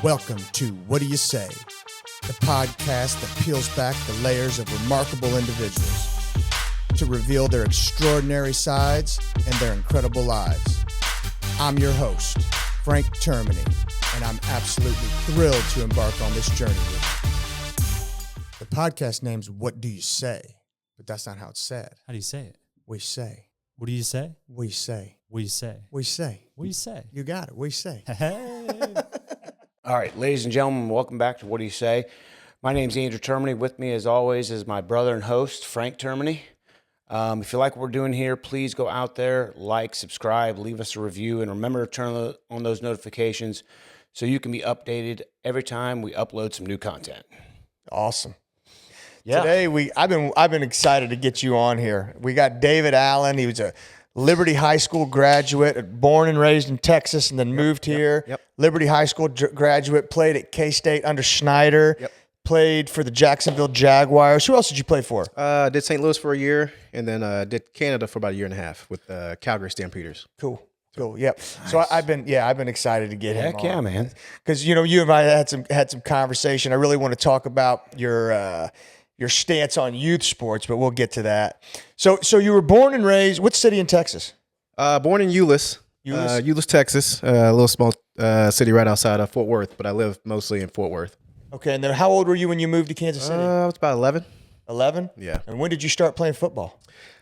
Welcome to What Do You Say, the podcast that peels back the layers of remarkable individuals to reveal their extraordinary sides and their incredible lives. I'm your host, Frank Termini, and I'm absolutely thrilled to embark on this journey with you. The podcast name's What Do You Say, but that's not how it's said. How do you say it? We say. What do you say? We say. What do you say? We say. What do you say? You got it. We say. Hey. All right, ladies and gentlemen, welcome back to What Do You Say? My name's Andrew Termini. With me, as always, is my brother and host, Frank Termini. If you like what we're doing here, please go out there, like, subscribe, leave us a review, and remember to turn on those notifications so you can be updated every time we upload some new content. Awesome. Yeah. Today I've been excited to get you on here. We got David Allen. He was a Liberty High School graduate, born and raised in Texas, and then moved here. Yep. Liberty High School graduate, played at K-State under Schneider. Yep. Played for the Jacksonville Jaguars. Who else did you play for? Did St. Louis for a year, and then did Canada for about a year and a half with Calgary Stampeders. Cool. Yep. Nice. So I've been excited to get him Heck on. yeah, man. Because you and I had some conversation. I really want to talk about your stance on youth sports, but we'll get to that. So you were born and raised. What city in Texas? Born in Euless, Texas, a little small city right outside of Fort Worth, but I live mostly in Fort Worth. Okay, and then how old were you when you moved to Kansas City? I was about 11. 11? Yeah. And when did you start playing football?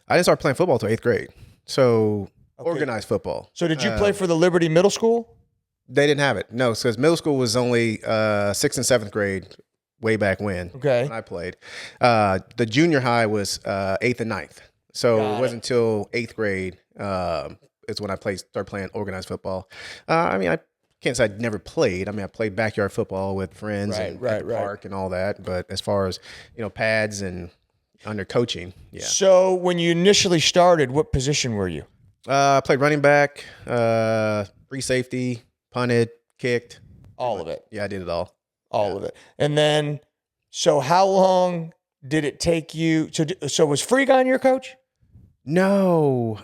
I didn't start playing football until 8th grade, so organized football. So did you play for the Liberty Middle School? They didn't have it, no, because middle school was only 6th and 7th grade way back when. Okay. When I played. The junior high was 8th and 9th, so it wasn't until 8th grade is when I started playing organized football. I can't say I never played. I played backyard football with friends at the park and all that. But as far as, pads and under coaching, yeah. So when you initially started, what position were you? I played running back, free safety, punted, kicked. All of it. Yeah, I did it all. All of it. And then, so how long did it take you to? So was Freegon your coach? No.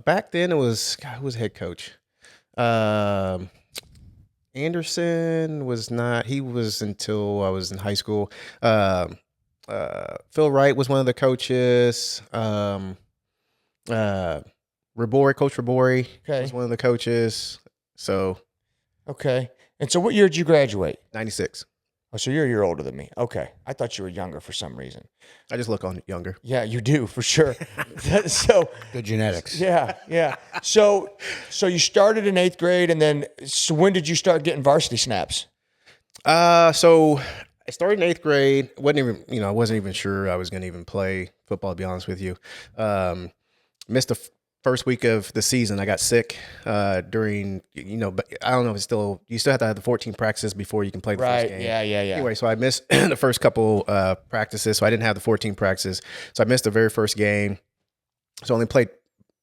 Back then it was, who was head coach? Anderson was not. He was until I was in high school. Phil Wright was one of the coaches. Coach Rabori was one of the coaches. So, okay. And so, what year did you graduate? 96. Oh, so you're a year older than me. Okay, I thought you were younger for some reason. I just look on younger. Yeah, you do for sure. So good genetics. Yeah. So you started in 8th grade, and then so when did you start getting varsity snaps? So I started in 8th grade. I wasn't even sure I was going to even play football, to be honest with you. Missed the first week of the season. I got sick during, but I don't know if it's still, you still have to have the 14 practices before you can play the first game. Yeah. Anyway, so I missed the first couple practices, so I didn't have the 14 practices. So I missed the very first game. So I only played,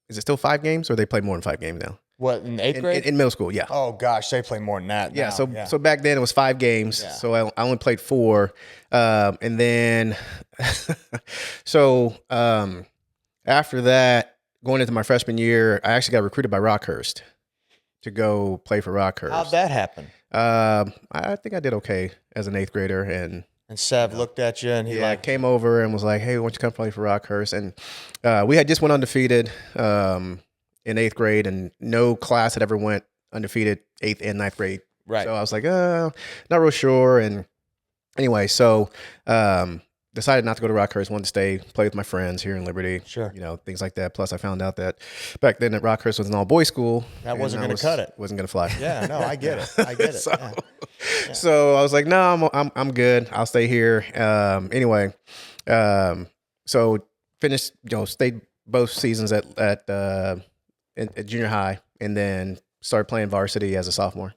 is it still 5 games, or they play more than 5 games now? What, in 8th grade? In middle school, yeah. Oh, gosh, they play more than that now. Yeah, so back then it was 5 games, so I only played 4. And then, after that, going into my freshman year, I actually got recruited by Rockhurst to go play for Rockhurst. How'd that happen? I think I did okay as an 8th grader, and Sev looked at you, and he came over and was like, "Hey, why don't you come play for Rockhurst?" And we had just went undefeated in 8th grade, and no class had ever went undefeated 8th and 9th grade. Right. So I was like, not real sure. And anyway, so decided not to go to Rockhurst, wanted to stay, play with my friends here in Liberty. Sure. Things like that. Plus, I found out that back then at Rockhurst was an all-boys school. That wasn't going to cut it. Wasn't going to fly. Yeah, no, I get it. So I was like, no, I'm good. I'll stay here. Anyway, so finished, stayed both seasons at junior high, and then started playing varsity as a sophomore.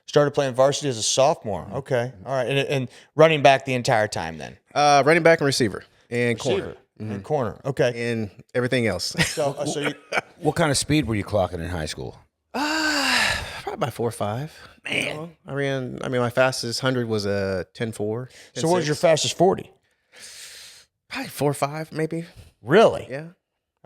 Started playing varsity as a sophomore. Okay. All right. And running back the entire time then? Running back and receiver and corner. And corner. Okay. And everything else. So you, What kind of speed were you clocking in high school? Probably about 4 or 5. Man. I mean, my fastest 100 was a 10.4. So what was your fastest 40? Probably 4 or 5, maybe. Really? Yeah.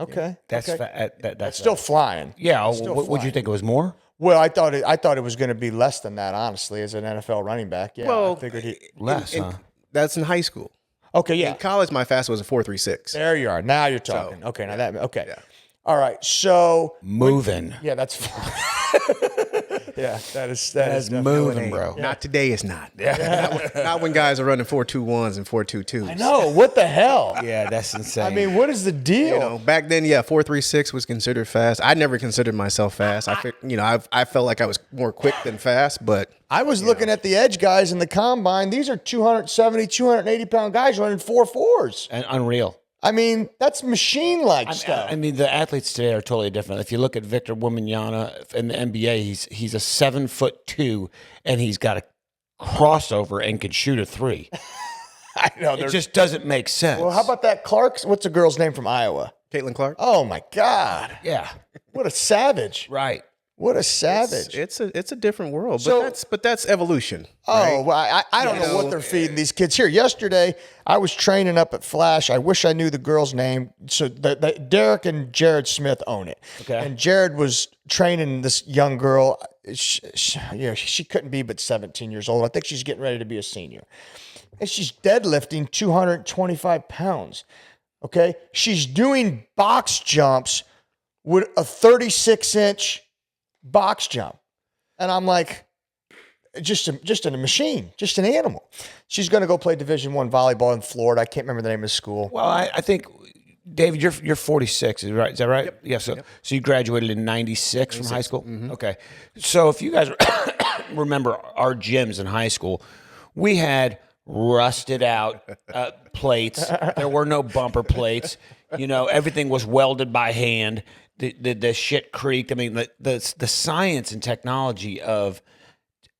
Okay. That's okay. that's That's still flying. Yeah. It's still Would you flying. think it was more? Well, I thought it was going to be less than that, honestly, as an NFL running back. Yeah, Well, I figured he. Less, huh? That's in high school. Okay, yeah. In college, my fast was a 4.36. There you are. Now you're talking. Okay, now that. Okay. Yeah. All right. So Moving. yeah, that's fine. Yeah, that is That's definitely- moving, bro. Not today, it's not. Not when guys are running 4.21s and 4.22s. I know. What the hell? Yeah, that's insane. I mean, what is the deal? You know, back then, 4.36 was considered fast. I never considered myself fast. I felt like I was more quick than fast, but I was looking at the edge guys in the combine. These are 270, 280-pound guys running 4.4s. and unreal. I mean, that's machine-like stuff. I mean, the athletes today are totally different. If you look at Victor Wembanyama in the NBA, he's a 7'2", and he's got a crossover and can shoot a three. I know. It just doesn't make sense. Well, how about that Clark? What's the girl's name from Iowa? Caitlin Clark. Oh, my God. Yeah, What a savage. right. What a savage. It's a different world, So- but that's evolution. Oh, well, I don't know what they're feeding these kids here. Yesterday, I was training up at Flash. I wish I knew the girl's name. So Derek and Jared Smith own it. Okay. And Jared was training this young girl. She couldn't be but 17 years old. I think she's getting ready to be a senior. And she's deadlifting 225 pounds. Okay. She's doing box jumps with a 36-inch box jump. And I'm like, just a machine, just an animal. She's going to go play Division I volleyball in Florida. I can't remember the name of the school. Well, I think, David, you're 46, is right? Is that right? Yep. Yeah. So you graduated in 96 from high school. Mm-hmm. Okay. So if you guys remember our gyms in high school, we had rusted out plates. There were no bumper plates. You know, everything was welded by hand. The shit creaked. I mean, the science and technology of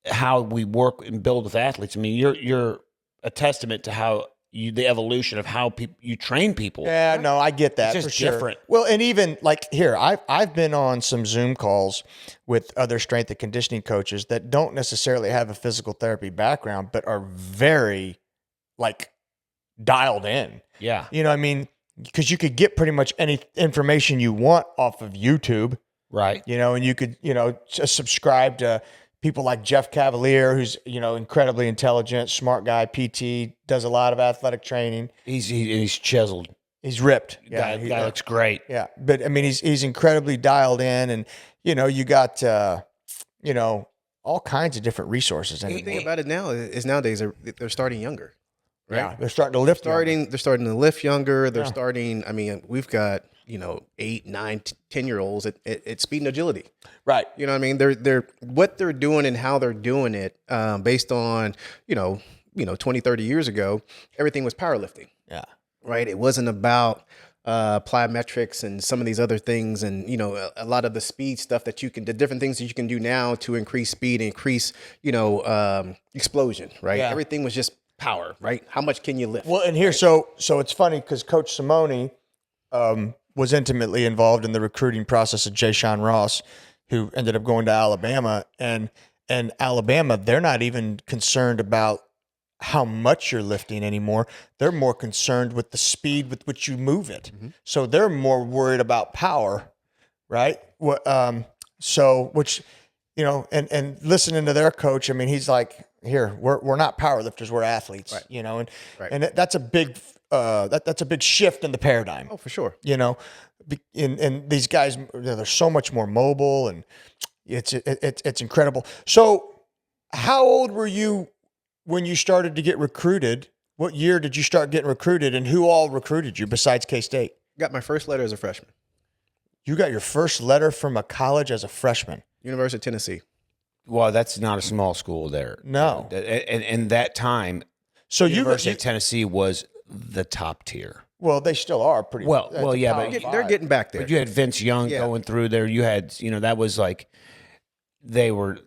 how we work and build with athletes. I mean, you're a testament to how the evolution of how you train people. Yeah, no, I get that. It's for just sure. different. Well, and even like here, I've been on some Zoom calls with other strength and conditioning coaches that don't necessarily have a physical therapy background, but are very like dialed in. Yeah. You know what I mean? Because you could get pretty much any information you want off of YouTube, Right. you know, and you could, just subscribe to people like Jeff Cavalier, who's, incredibly intelligent, smart guy, PT, does a lot of athletic training. He's chiseled. He's ripped. Guy looks great. Yeah. But I mean, he's incredibly dialed in, and, you got, all kinds of different resources. The thing about it now is nowadays they're starting younger. Right? Yeah, they're starting to lift. They're starting to lift younger. They're starting. I mean, we've got 8, 9, 10-year-olds at speed and agility. Right. You know what I mean? They're what they're doing and how they're doing it based on 20, 30 years ago, everything was powerlifting. Yeah. Right. It wasn't about plyometrics and some of these other things, and a lot of the speed stuff the different things that you can do now to increase speed, increase explosion. Right. Yeah. Everything was just power, right? How much can you lift? Well, and here, so it's funny because Coach Simone was intimately involved in the recruiting process of Jay Sean Ross, who ended up going to Alabama, and Alabama, they're not even concerned about how much you're lifting anymore. They're more concerned with the speed with which you move it. Mm-hmm. So they're more worried about power, right? And listening to their coach, I mean, he's like, here, we're not power lifters, we're athletes, right. and that's a big that's a big shift in the paradigm. Oh, for sure. And these guys, they're so much more mobile, and it's incredible. So, how old were you when you started to get recruited? What year did you start getting recruited, and who all recruited you besides K-State? Got my first letter as a freshman. You got your first letter from a college as a freshman. University of Tennessee. Well, that's not a small school there. No. And that time, So University of Tennessee was the top tier. Well, they still are pretty Well, at the yeah, Power but Five. They're getting back there. But you had Vince Young going through there. You had, that was like, they were,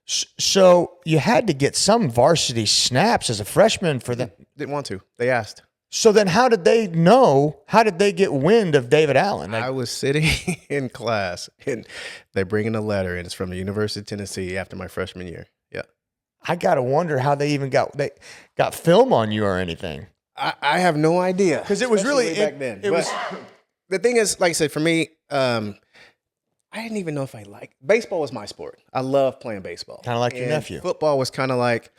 So you had to get some varsity snaps as a freshman for them. Didn't want to. They asked. So then how did they know? How did they get wind of David Allen? I was sitting in class, and they bring in a letter, and it's from the University of Tennessee after my freshman year. Yeah. I got to wonder how they even got film on you or anything. I have no idea. Because it was Especially really way back then. It was the thing is, like I said, for me, I didn't even know if I liked baseball. Was my sport. I love playing baseball. Kind of like your And nephew. Football was kind of like,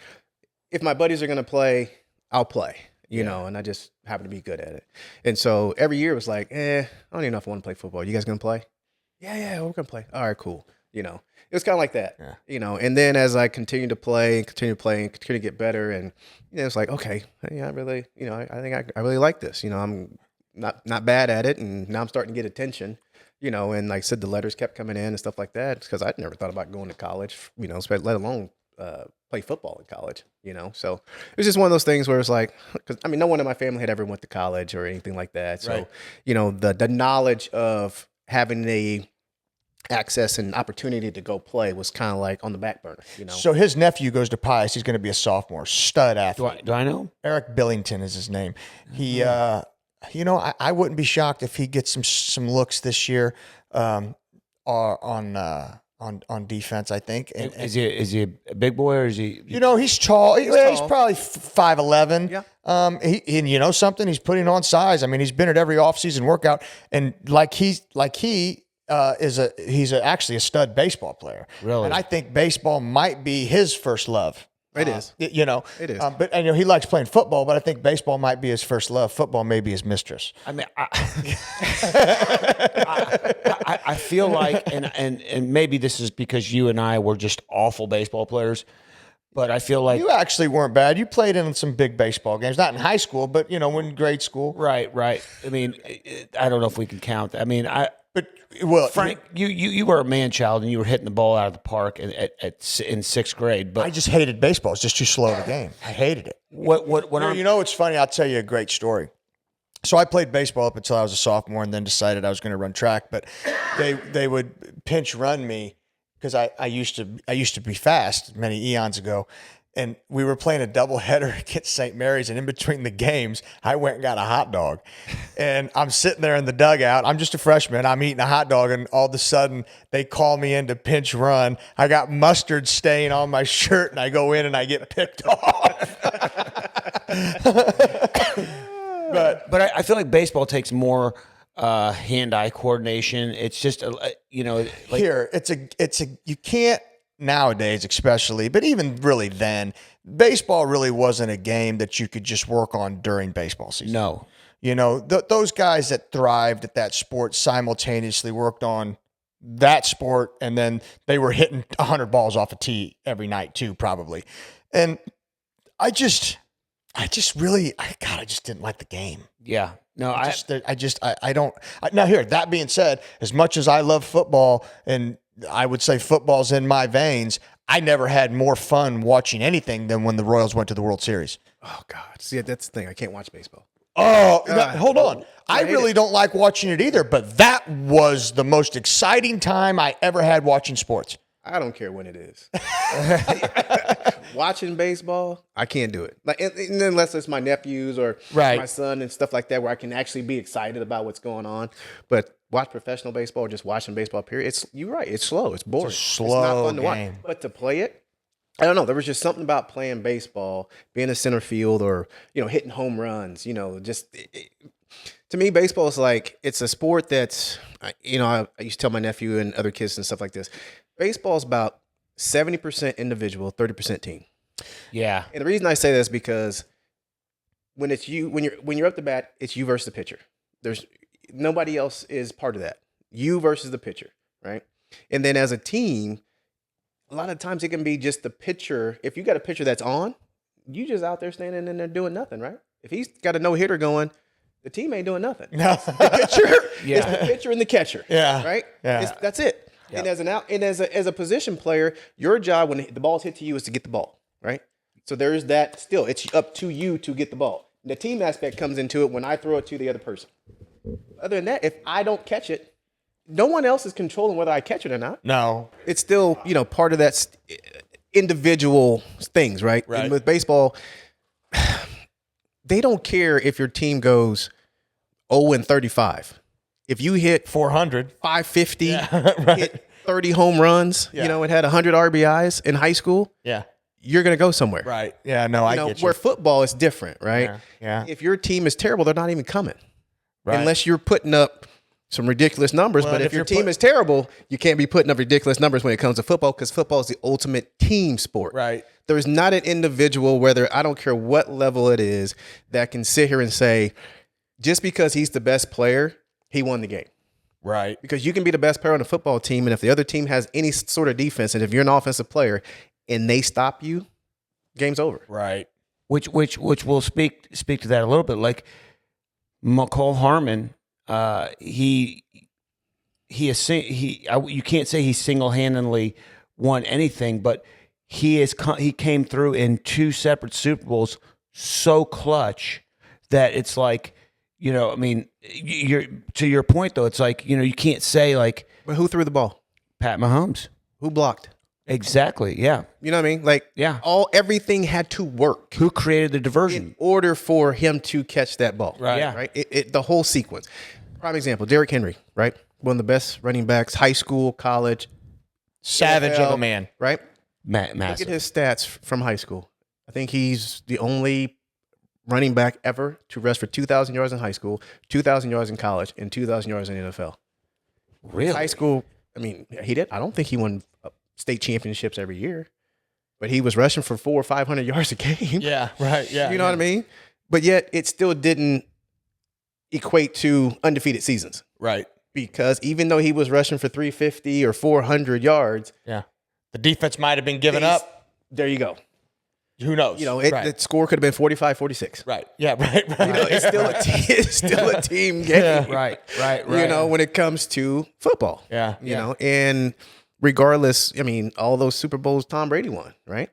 if my buddies are going to play, I'll play. You know, and I just happen to be good at it. And so every year it was like, I don't even know if I want to play football. You guys going to play? Yeah, we're going to play. All right, cool. You know, it was kind of like that. Yeah. You know, and then as I continued to play and continue to get better, and it's like, okay, I really, I think I really like this. You know, I'm not bad at it, and now I'm starting to get attention. You know, and like I said, the letters kept coming in and stuff like that because I'd never thought about going to college. You know, let alone play football in college. You know, so it was just one of those things where it's like, because I mean, no one in my family had ever went to college or anything like that. So, Right. you know, the knowledge of having the access and opportunity to go play was kind of like on the back burner. You know, So his nephew goes to Pius. He's going to be a sophomore, stud athlete. Do I know him? Eric Billington is his name. He, I wouldn't be shocked if he gets some looks this year on defense. I think. And, Is he a big boy or is he? he's tall. He's tall. probably 5'11". Yeah. And you know something? He's putting on size. I mean, he's been at every offseason workout, and he's actually a stud baseball player. Really? And I think baseball might be his first love. It is. It is. But he likes playing football, but I think baseball might be his first love. Football may be his mistress. I mean, I feel like, and maybe this is because you and I were just awful baseball players, but I feel like You actually weren't bad. You played in some big baseball games, not in high school, but in grade school. right. I mean, I don't know if we can count that. I mean, Frank, you were a man child and you were hitting the ball out of the park in 6th grade. But I just hated baseball. It's just too slow of a game. I hated it. It's funny. I'll tell you a great story. So I played baseball up until I was a sophomore, and then decided I was going to run track. But they would pinch run me because I used to be fast many eons ago. And we were playing a doubleheader against St. Mary's, and in between the games, I went and got a hot dog. And I'm sitting there in the dugout. I'm just a freshman. I'm eating a hot dog, and all of a sudden, they call me in to pinch run. I got mustard stain on my shirt, and I go in and I get picked off. But I feel like baseball takes more hand-eye coordination. It's just Here, you can't. Nowadays, especially, but even really then, baseball really wasn't a game that you could just work on during baseball season. No. Those guys that thrived at that sport simultaneously worked on that sport, and then they were hitting 100 balls off a tee every night too, probably. And I just didn't like the game. Yeah. No, I don't. Now, here, that being said, as much as I love football and I would say football's in my veins, I never had more fun watching anything than when the Royals went to the World Series. oh God, see, that's the thing. I can't watch baseball. Oh, hold on. I hate really don't like watching it either, but that was the most exciting time I ever had watching sports. I don't care when it is. Watching baseball, I can't do it. Like, and unless it's my nephews or Right. my son and stuff like that, where I can actually be excited about what's going on. But watch professional baseball or just watching baseball, period. You're right. It's slow. It's boring. It's a slow not fun to game. watch. But to play it, I don't know. There was just something about playing baseball, being in center field, or hitting home runs. To me, baseball is like, it's a sport that's, I used to tell my nephew and other kids and stuff like this. Baseball is about 70% individual, 30% team. yeah. And the reason I say that is because when it's you, when you're up the bat, it's you versus the pitcher. There's nobody else is part of that. You versus the pitcher, right? And then as a team, a lot of times it can be just the pitcher. If you got a pitcher that's on, you just out there standing in there doing nothing, right? If he's got a no-hitter going, the team ain't doing nothing. No. The pitcher, Yeah. it's the pitcher and the catcher. Yeah. Right? Yeah. That's it. Yeah. And as a position player, your job when the ball's hit to you is to get the ball, right? So there's that still. It's up to you to get the ball. The team aspect comes into it when I throw it to the other person. Other than that, if I don't catch it, no one else is controlling whether I catch it or not. No. It's still, part of that individual things, right? Right. And with baseball, they don't care if your team goes 0-35. If you hit 400. 550, Right. hit 30 home runs, Yeah. it had 100 RBIs in high school, Yeah. you're going to go somewhere. Right. Yeah. No, I get you. Where football is different, right? Yeah. If your team is terrible, they're not even coming. Right. Unless you're putting up some ridiculous numbers. Well, But and if if your you're team is terrible, you can't be putting up ridiculous numbers when it comes to football, because football is the ultimate team sport. Right. There's not an individual, whether I don't care what level it is, that can sit here and say, just because he's the best player, he won the game. Right. Because you can be the best player on the football team, and if the other team has any sort of defense, and if you're an offensive player and they stop you, game's over. Right. Which will speak to that a little bit. Like McCall Harmon, you can't say he single-handedly won anything, but he came through in 2 separate Super Bowls so clutch that it's like, I mean, you're to your point though. It's like, you can't say like, But who threw the ball? Pat Mahomes. Who blocked? Exactly. Yeah. You know what I mean? Like, Yeah. everything had to work Who created the in diversion? order for him to catch that ball. Right. Yeah. Right. The whole sequence. Prime example: Derrick Henry. Right. One of the best running backs, high school, college. Savage NFL, of a man. Right. Look at Massive. his stats from high school. I think he's the only running back ever to rush for 2,000 yards in high school, 2,000 yards in college, and 2,000 yards in the NFL. Really? High school, I mean, he did. I don't think he won state championships every year, but he was rushing for 400 or 500 yards a game. Yeah. Right. Yeah. You know what I mean? But yet it still didn't equate to undefeated seasons, Right. because even though he was rushing for 350 or 400 yards, Yeah. The defense might have been giving He's- up. there you go. Who knows? The score could have been 45-46. Right. Yeah. Right. Right. It's still it's still a team game. Right. When it comes to football. Yeah. You know, and regardless, I mean, all those Super Bowls Tom Brady won, right?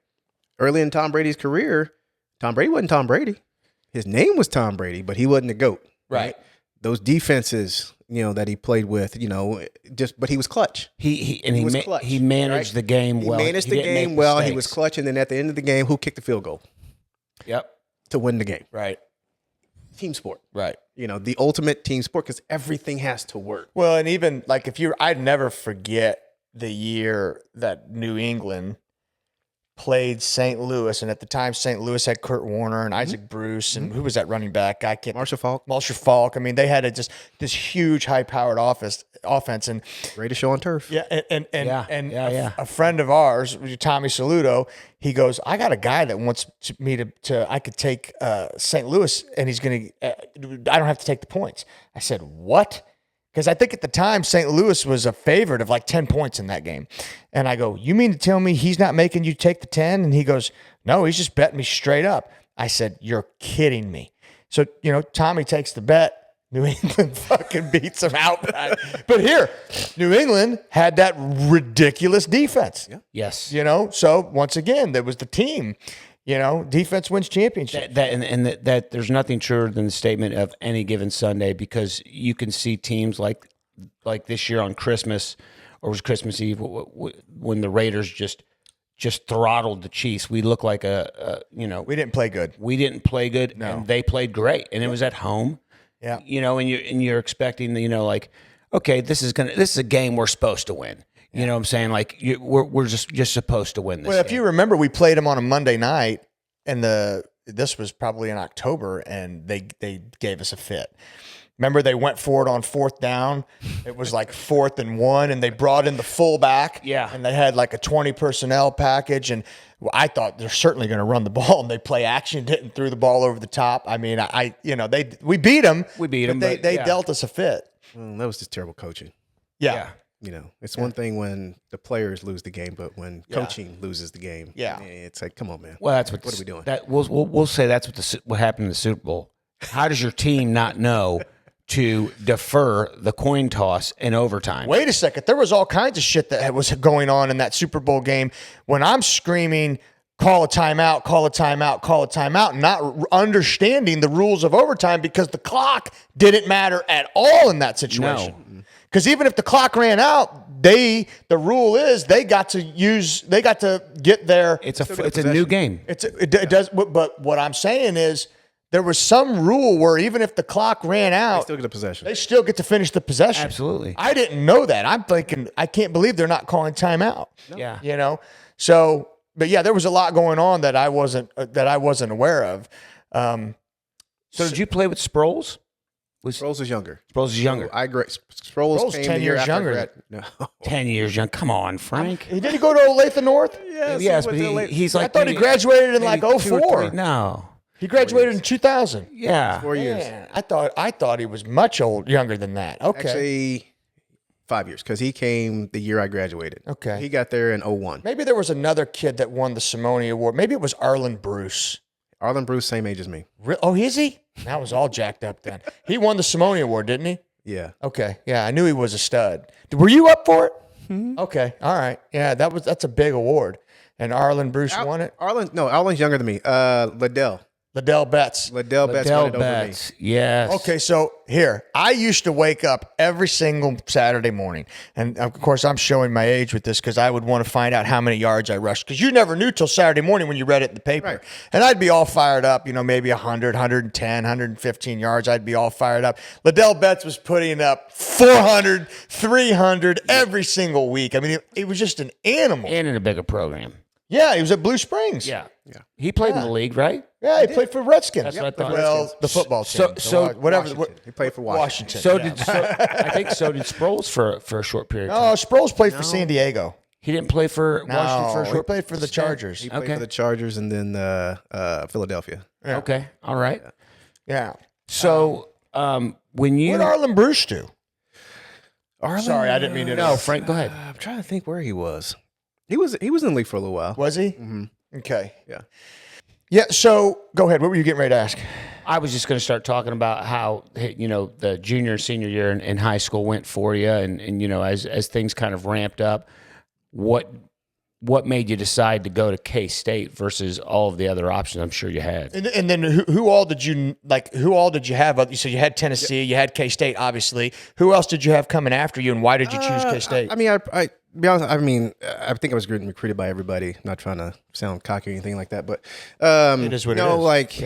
Early in Tom Brady's career, Tom Brady wasn't Tom Brady. His name was Tom Brady, but he wasn't the GOAT. Right. Those defenses, that he played with, but he was clutch. He was clutch, he managed right? the game well. He managed the didn't game make well. He mistakes. was clutch, and then at the end of the game, who kicked the field goal Yep. to win the game? Right. Team sport. Right. The ultimate team sport, because everything has to work. Well, and even like I'd never forget the year that New England played St. Louis, and at the time St. Louis had Kurt Warner and Isaac Bruce, and who was that running back? I can't. Marshall Faulk, Falk. I mean, they had just this huge, high-powered offense, and greatest show on turf. yeah, and Yeah. a friend of ours, Tommy Saluto, he goes, I got a guy that wants me to I could take St. Louis, and he's gonna, I don't have to take the points. I said, what? Because I think at the time, St. Louis was a favorite of like 10 points in that game. And I go, you mean to tell me he's not making you take the 10? And he goes, no, he's just betting me straight up. I said, you're kidding me. So, Tommy takes the bet. New England fucking beats him outright. But here, New England had that ridiculous defense. Yeah. Yes. So once again, there was the team. Defense wins championship. That there's nothing truer than the statement of any given Sunday, because you can see teams like this year on Christmas, or was Christmas Eve, when the Raiders just throttled the Chiefs. We look like We didn't play good. we didn't play good, and they played great, and it was at home. Yeah. And you're expecting okay, this is a game we're supposed to win. You know what I'm saying? Like we're just supposed to win this. Well, if game. you remember, we played them on a Monday night, and this was probably in October, and they gave us a fit. Remember, they went for it on 4th down. It was like 4th and 1, and they brought in the fullback. Yeah. And they had like a 20 personnel package, and I thought they're certainly going to run the ball, and they play action, didn't threw the ball over the top. I mean, we beat them. We beat them, They but, yeah. dealt us a fit. That was just terrible coaching. Yeah. It's one thing when the players lose the game, but when coaching loses the game, Yeah. it's like, come on, man. Well, that's what are we doing? That we'll say that's what happened in the Super Bowl. How does your team not know to defer the coin toss in overtime? Wait a second. There was all kinds of shit that was going on in that Super Bowl game when I'm screaming, call a timeout, call a timeout, call a timeout, not understanding the rules of overtime, because the clock didn't matter at all in that situation. No. Because even if the clock ran out, the rule is they got to get their. It's a new game. It does. But what I'm saying is there was some rule where even if the clock ran out, Still get a possession. they still get to finish the possession. Absolutely. I didn't know that. I'm thinking, I can't believe they're not calling timeout. Yeah. So, but yeah, there was a lot going on that I wasn't aware of. So did you play with Sproles? Sproles was younger. Sproles is younger. So Sproles came 10 the year years after younger. No. 10 years young. Come on, Frank. Did he go to Olathe North? Yes, but he's like. I thought he graduated in like maybe 2 or 04. 3 No. He graduated in 2000. Yeah. 4 years. Man, I thought he was much younger than that. Okay. Actually, 5 years because he came the year I graduated. Okay. He got there in 01. Maybe there was another kid that won the Simone Award. Maybe it was Arlen Bruce. Arlen Bruce, same age as me. Oh, is he? That was all jacked up then. He won the Simone Award, didn't he? Yeah. Okay. Yeah, I knew he was a stud. Were you up for it? Okay. All right. Yeah, that's a big award. And Arlen Bruce won it. Arlen's younger than me. Liddell Betts. Liddell Betts won it over me. Yes. Okay, so here, I used to wake up every single Saturday morning. And of course, I'm showing my age with this because I would want to find out how many yards I rushed. Because you never knew till Saturday morning when you read it in the paper. Right. And I'd be all fired up, maybe 100, 110, 115 yards. I'd be all fired up. Liddell Betts was putting up 400, 300 every single week. I mean, it was just an animal. And in a bigger program. Yeah, he was at Blue Springs. Yeah. He played in the league, right? Yeah, he played for Redskins. That's what I thought. Well, the football team. Whatever. He played for Washington. Washington. I think so did Sproles for a short period of No, time. Sproles played for San Diego. He didn't play for Washington for a he short played for the Chargers. He played Okay. for the Chargers and then Philadelphia. Okay. All right. Yeah. So when you What did Arlen Bruce do? Arlen, Sorry, I didn't mean to. No, Frank, go ahead. I'm trying to think where he was. He was in the league for a little while. Was he? Mm-hmm. Okay. Yeah. Yeah. So go ahead. What were you getting ready to ask? I was just going to start talking about how the junior and senior year in high school went for you, and as things kind of ramped up, what made you decide to go to K-State versus all of the other options I'm sure you had? And then who all did you like? Who all did you have? You said you had Tennessee, you had K-State, obviously. Who else did you have coming after you, and why did you choose K-State? I mean, I be honest. I mean, I think I was getting recruited by everybody. Not trying to sound cocky or anything like that, but it is what it is. Like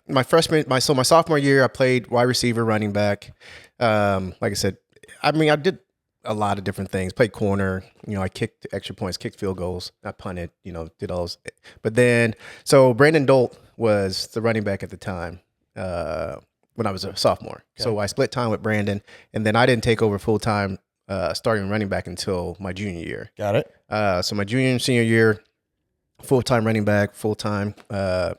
my sophomore year, I played wide receiver, running back. Like I said, I mean, I did a lot of different things. Played corner. I kicked extra points, kicked field goals. I punted. Did all those. But then, so Brandon Dolt was the running back at the time when I was a sophomore. Okay. So I split time with Brandon, and then I didn't take over full time. Starting running back until my junior year. Got it. So my junior and senior year, full-time running back, full-time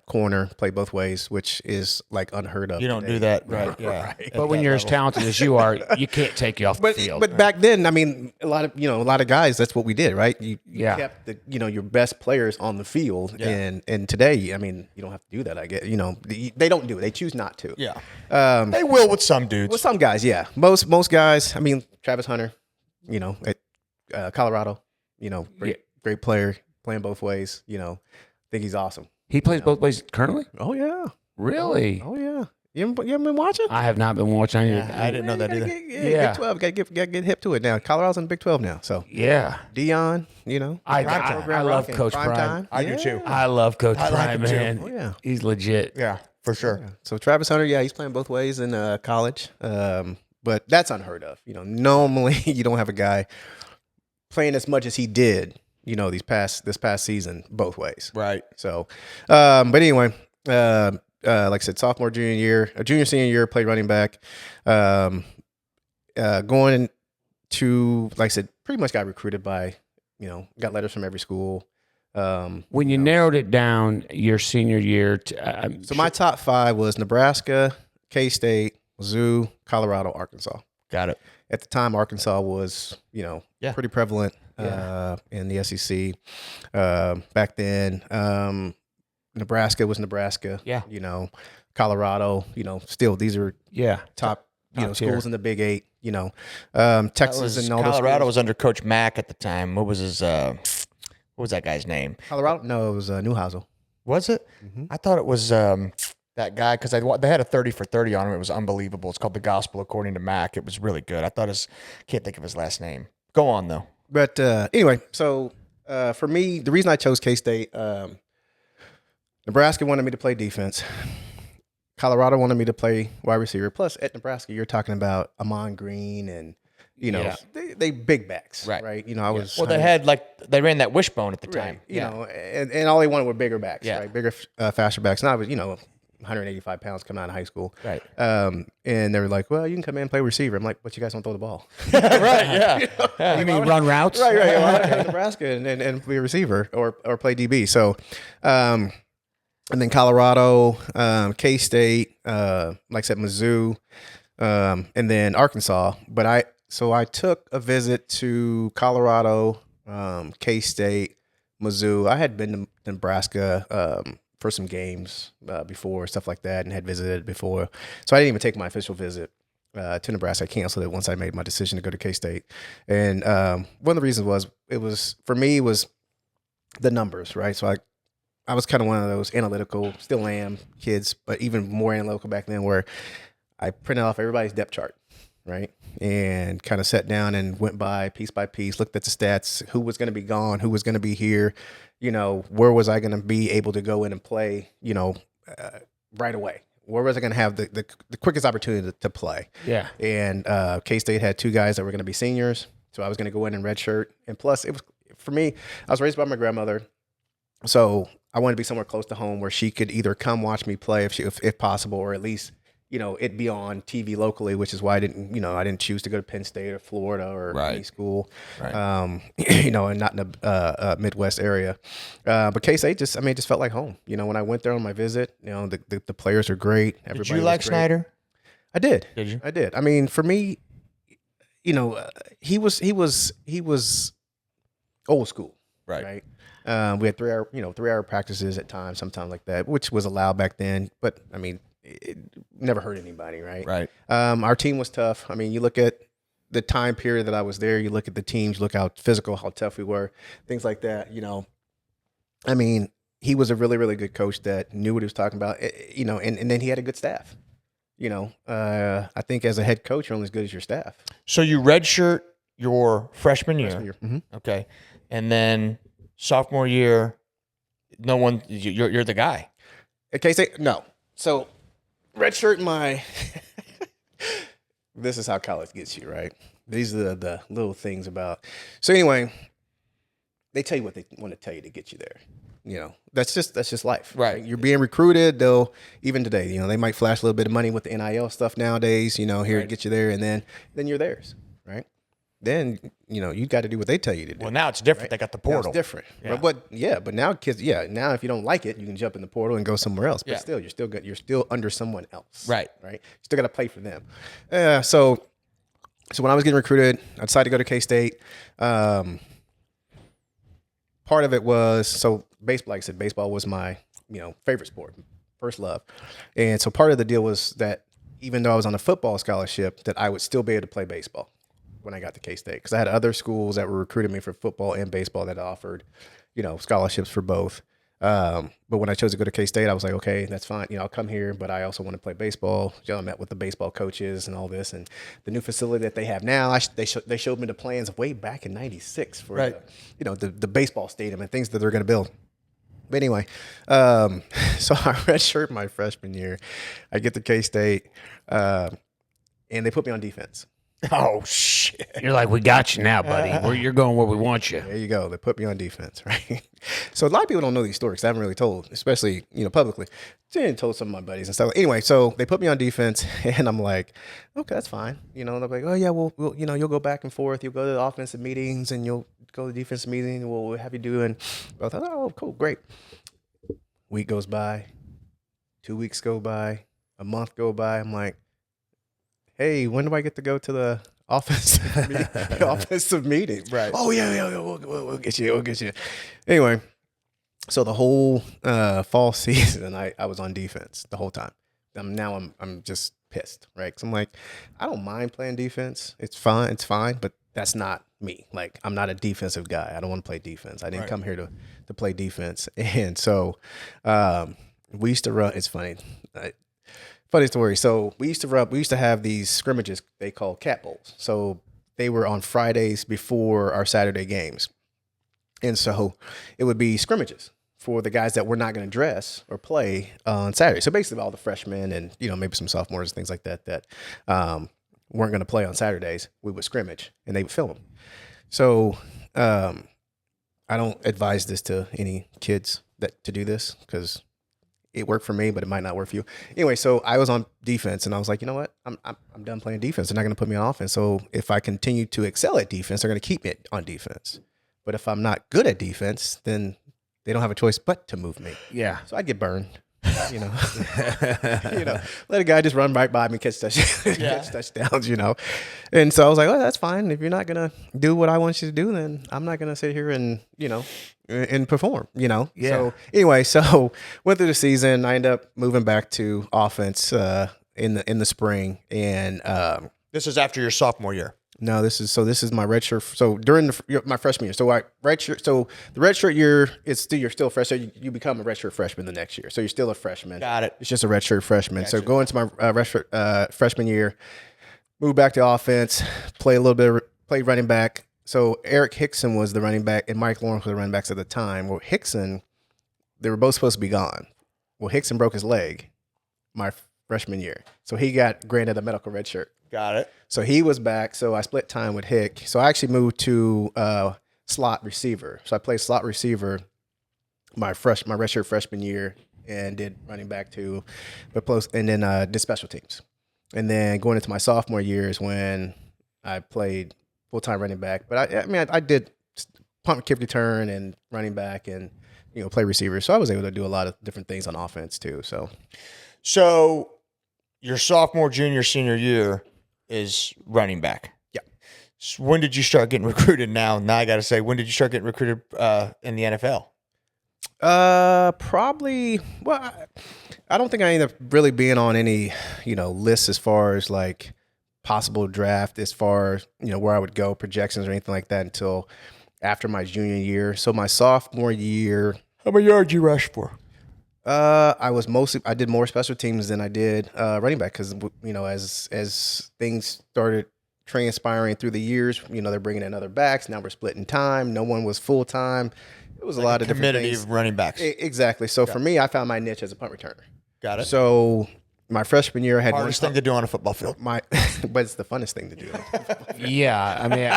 corner, play both ways, which is like unheard of. You don't today. do that, right? Yeah. Right. But when you're as talented as you are, you can't take you off the field. But back then, I mean, a lot of guys, that's what we did, right? You kept the your best players on the field, and today, I mean, you don't have to do that. I guess they don't do it. They choose not to. Yeah. They will with some dudes. With some guys, yeah. Most guys. I mean, Travis Hunter, at Colorado, great player, playing both ways. Think he's awesome. He plays both ways currently? Oh yeah. Really? Oh yeah. You haven't been watching? I have not been watching. I didn't know that either. Yeah. Big 12. Got to get hip to it now. Colorado's in the Big 12 now. So Yeah. Dion, I love Coach Prime. time. I do too. I love Coach I like Prime, him too. man. Oh, yeah. He's legit. Yeah, for sure. So Travis Hunter, he's playing both ways in college. But that's unheard of. Normally you don't have a guy playing as much as he did, this past season both ways. Right. So, but anyway, like I said, sophomore, junior, senior year, played running back. Going to, like I said, pretty much got recruited by, got letters from every school. When you narrowed it down your senior year, So my top 5 was Nebraska, K-State, Mizzou, Colorado, Arkansas. Got it. At the time, Arkansas was, pretty prevalent in the SEC. Back then, Nebraska was Nebraska. Yeah. Colorado, still these are top schools in the Big 8, Texas and all those Colorado schools. was under Coach Mack at the time. What was his what was that guy's name? Colorado? No, it was Newhousel. Was it? Mm-hmm. I thought it was that guy because they had a 30 for 30 on him. It was unbelievable. It's called The Gospel According to Mack. It was really good. I thought can't think of his last name. Go on though. But anyway, so for me, the reason I chose K-State, Nebraska wanted me to play defense. Colorado wanted me to play wide receiver. Plus, at Nebraska, you're talking about Amon Green and they big backs, Right. Right. They ran that wishbone at the time. Right. And all they wanted were bigger backs, right? Bigger, faster backs. And I was, 185 pounds coming out of high school. Right. And they were like, well, you can come in and play receiver. I'm like, but you guys don't throw the ball. right. Yeah. You mean run routes? Right. Well, I went to Nebraska and be a receiver or play DB. So, and then Colorado, K-State, like I said, Mizzou, and then Arkansas. But I took a visit to Colorado, K-State, Mizzou. I had been to Nebraska for some games before, stuff like that, and had visited before. So I didn't even take my official visit to Nebraska. I canceled it once I made my decision to go to K-State. And one of the reasons was the numbers, right? So I was kind of one of those analytical, still am, kids, but even more analytical back then, where I printed off everybody's depth chart, right? And kind of sat down and went by piece, looked at the stats, who was going to be gone, who was going to be here, where was I going to be able to go in and play, right away? Where was I going to have the quickest opportunity to play? Yeah. And K-State had 2 guys that were going to be seniors, so I was going to go in and redshirt. And plus, it was, for me, I was raised by my grandmother, so I wanted to be somewhere close to home where she could either come watch me play if possible, or at least it be on TV locally, which is why I didn't choose to go to Penn State or Florida or any school, Right. and not in the Midwest area. But K-State just felt like home. When I went there on my visit, the players are great. Everybody Did you like was great. Snyder? I did. Did you? I did. I mean, for me, he was old school, right? We had 3-hour practices at times, sometimes like that, which was allowed back then. But I mean, it never hurt anybody, right? Right. Our team was tough. I mean, you look at the time period that I was there, you look at the teams, look how physical, how tough we were, things like that. I mean, he was a really, really good coach that knew what he was talking about, and then he had a good staff. I think as a head coach, you're only as good as your staff. So you redshirt your freshman year. Mm-hmm. Okay. And then sophomore year, no one, you're the guy. Okay, no. So redshirt my this is how college gets you, right? These are the little things about. So anyway, they tell you what they want to tell you to get you there. That's just life. Right. You're being recruited. They'll, even today, they might flash a little bit of money with the NIL stuff nowadays, here to get you there, and then you're theirs, right? Then, you got to do what they tell you to do. Well, now it's different. Right? They got the Now portal. it's different. Yeah. But now kids, now if you don't like it, you can jump in the portal and go somewhere else. But Yeah. still, you're still good. You're still under someone else. Right. Right. You still got to play for them. So when I was getting recruited, I decided to go to K-State. Part of it was, baseball, like I said, baseball was my, favorite sport, first love. And so part of the deal was that even though I was on a football scholarship, that I would still be able to play baseball when I got to K-State, because I had other schools that were recruiting me for football and baseball that offered, scholarships for both. But when I chose to go to K-State, I was like, okay, that's fine. I'll come here, but I also want to play baseball. I met with the baseball coaches and all this, and the new facility that they have now. They showed me the plans way back in '96 for the baseball stadium and things that they're going to build. But anyway, so I redshirt my freshman year. I get to K-State, and they put me on defense. Oh, shit. You're like, we got you now, buddy. You're going where we want you. There you go. They put me on defense, right? So a lot of people don't know these stories. I haven't really told, especially, publicly. I told some of my buddies and stuff. Anyway, so they put me on defense, and I'm like, okay, that's fine. They're like, oh, yeah, we'll you'll go back and forth. You'll go to the offensive meetings, and you'll go to the defensive meeting, and we'll have you do. And I thought, oh, cool, great. Week goes by. 2 weeks go by. A month go by. I'm like, hey, when do I get to go to the offensive meeting? Right. Oh, yeah, we'll get you. We'll get you. Anyway, so the whole fall season, I was on defense the whole time. I'm just pissed, right? Because I'm like, I don't mind playing defense. It's fine, but that's not me. Like, I'm not a defensive guy. I don't want to play defense. I didn't come here to play defense. And so we used to run. It's funny. Funny story. So we used to have these scrimmages they call cat bowls. So they were on Fridays before our Saturday games. And so it would be scrimmages for the guys that were not going to dress or play on Saturday. So basically all the freshmen and, maybe some sophomores and things like that weren't going to play on Saturdays, we would scrimmage and they would film them. So I don't advise this to any kids to do this, because it worked for me, but it might not work for you. Anyway, so I was on defense, and I was like, you know what? I'm done playing defense. They're not going to put me on offense. So if I continue to excel at defense, they're going to keep me on defense. But if I'm not good at defense, then they don't have a choice but to move me. Yeah. So I get burned. You know, let a guy just run right by me, catch touchdowns, And so I was like, oh, that's fine. If you're not going to do what I want you to do, then I'm not going to sit here and, and perform, Yeah. So anyway, went through the season. I ended up moving back to offense in the spring. And This is after your sophomore year. no, this is my redshirt. So during my freshman year, so redshirt. So the redshirt year, you're still fresh. So you become a redshirt freshman the next year. So you're still a freshman. Got it. It's just a redshirt freshman. Gotcha. So going into my redshirt freshman year, moved back to offense, play running back. So Eric Hickson was the running back, and Mike Lawrence were the running backs at the time. Well, Hickson, they were both supposed to be gone. Well, Hickson broke his leg my freshman year, so he got granted a medical redshirt. Got it. So he was back. So I split time with Hick. So I actually moved to slot receiver. So I played slot receiver my redshirt freshman year and did running back too, and then did special teams. And then going into my sophomore year is when I played full-time running back. But I did punt, kick, return, and running back, and play receiver. So I was able to do a lot of different things on offense too. So your sophomore, junior, senior year is running back. Yeah. So when did you start getting recruited? Now I got to say, when did you start getting recruited in the NFL? Probably. Well, I don't think I ended up really being on any lists as far as like possible draft, as far as where I would go, projections or anything like that until after my junior year. So my sophomore year, how many yards you rush for? I did more special teams than I did running back because as things started transpiring through the years, they're bringing in other backs. Now we're splitting time. No one was full time. It was a lot of different things. Of running backs. Exactly. So for me, I found my niche as a punt returner. Got it. So my freshman year, I had hardest thing to do on a football field. but it's the funnest thing to do. Yeah, I mean,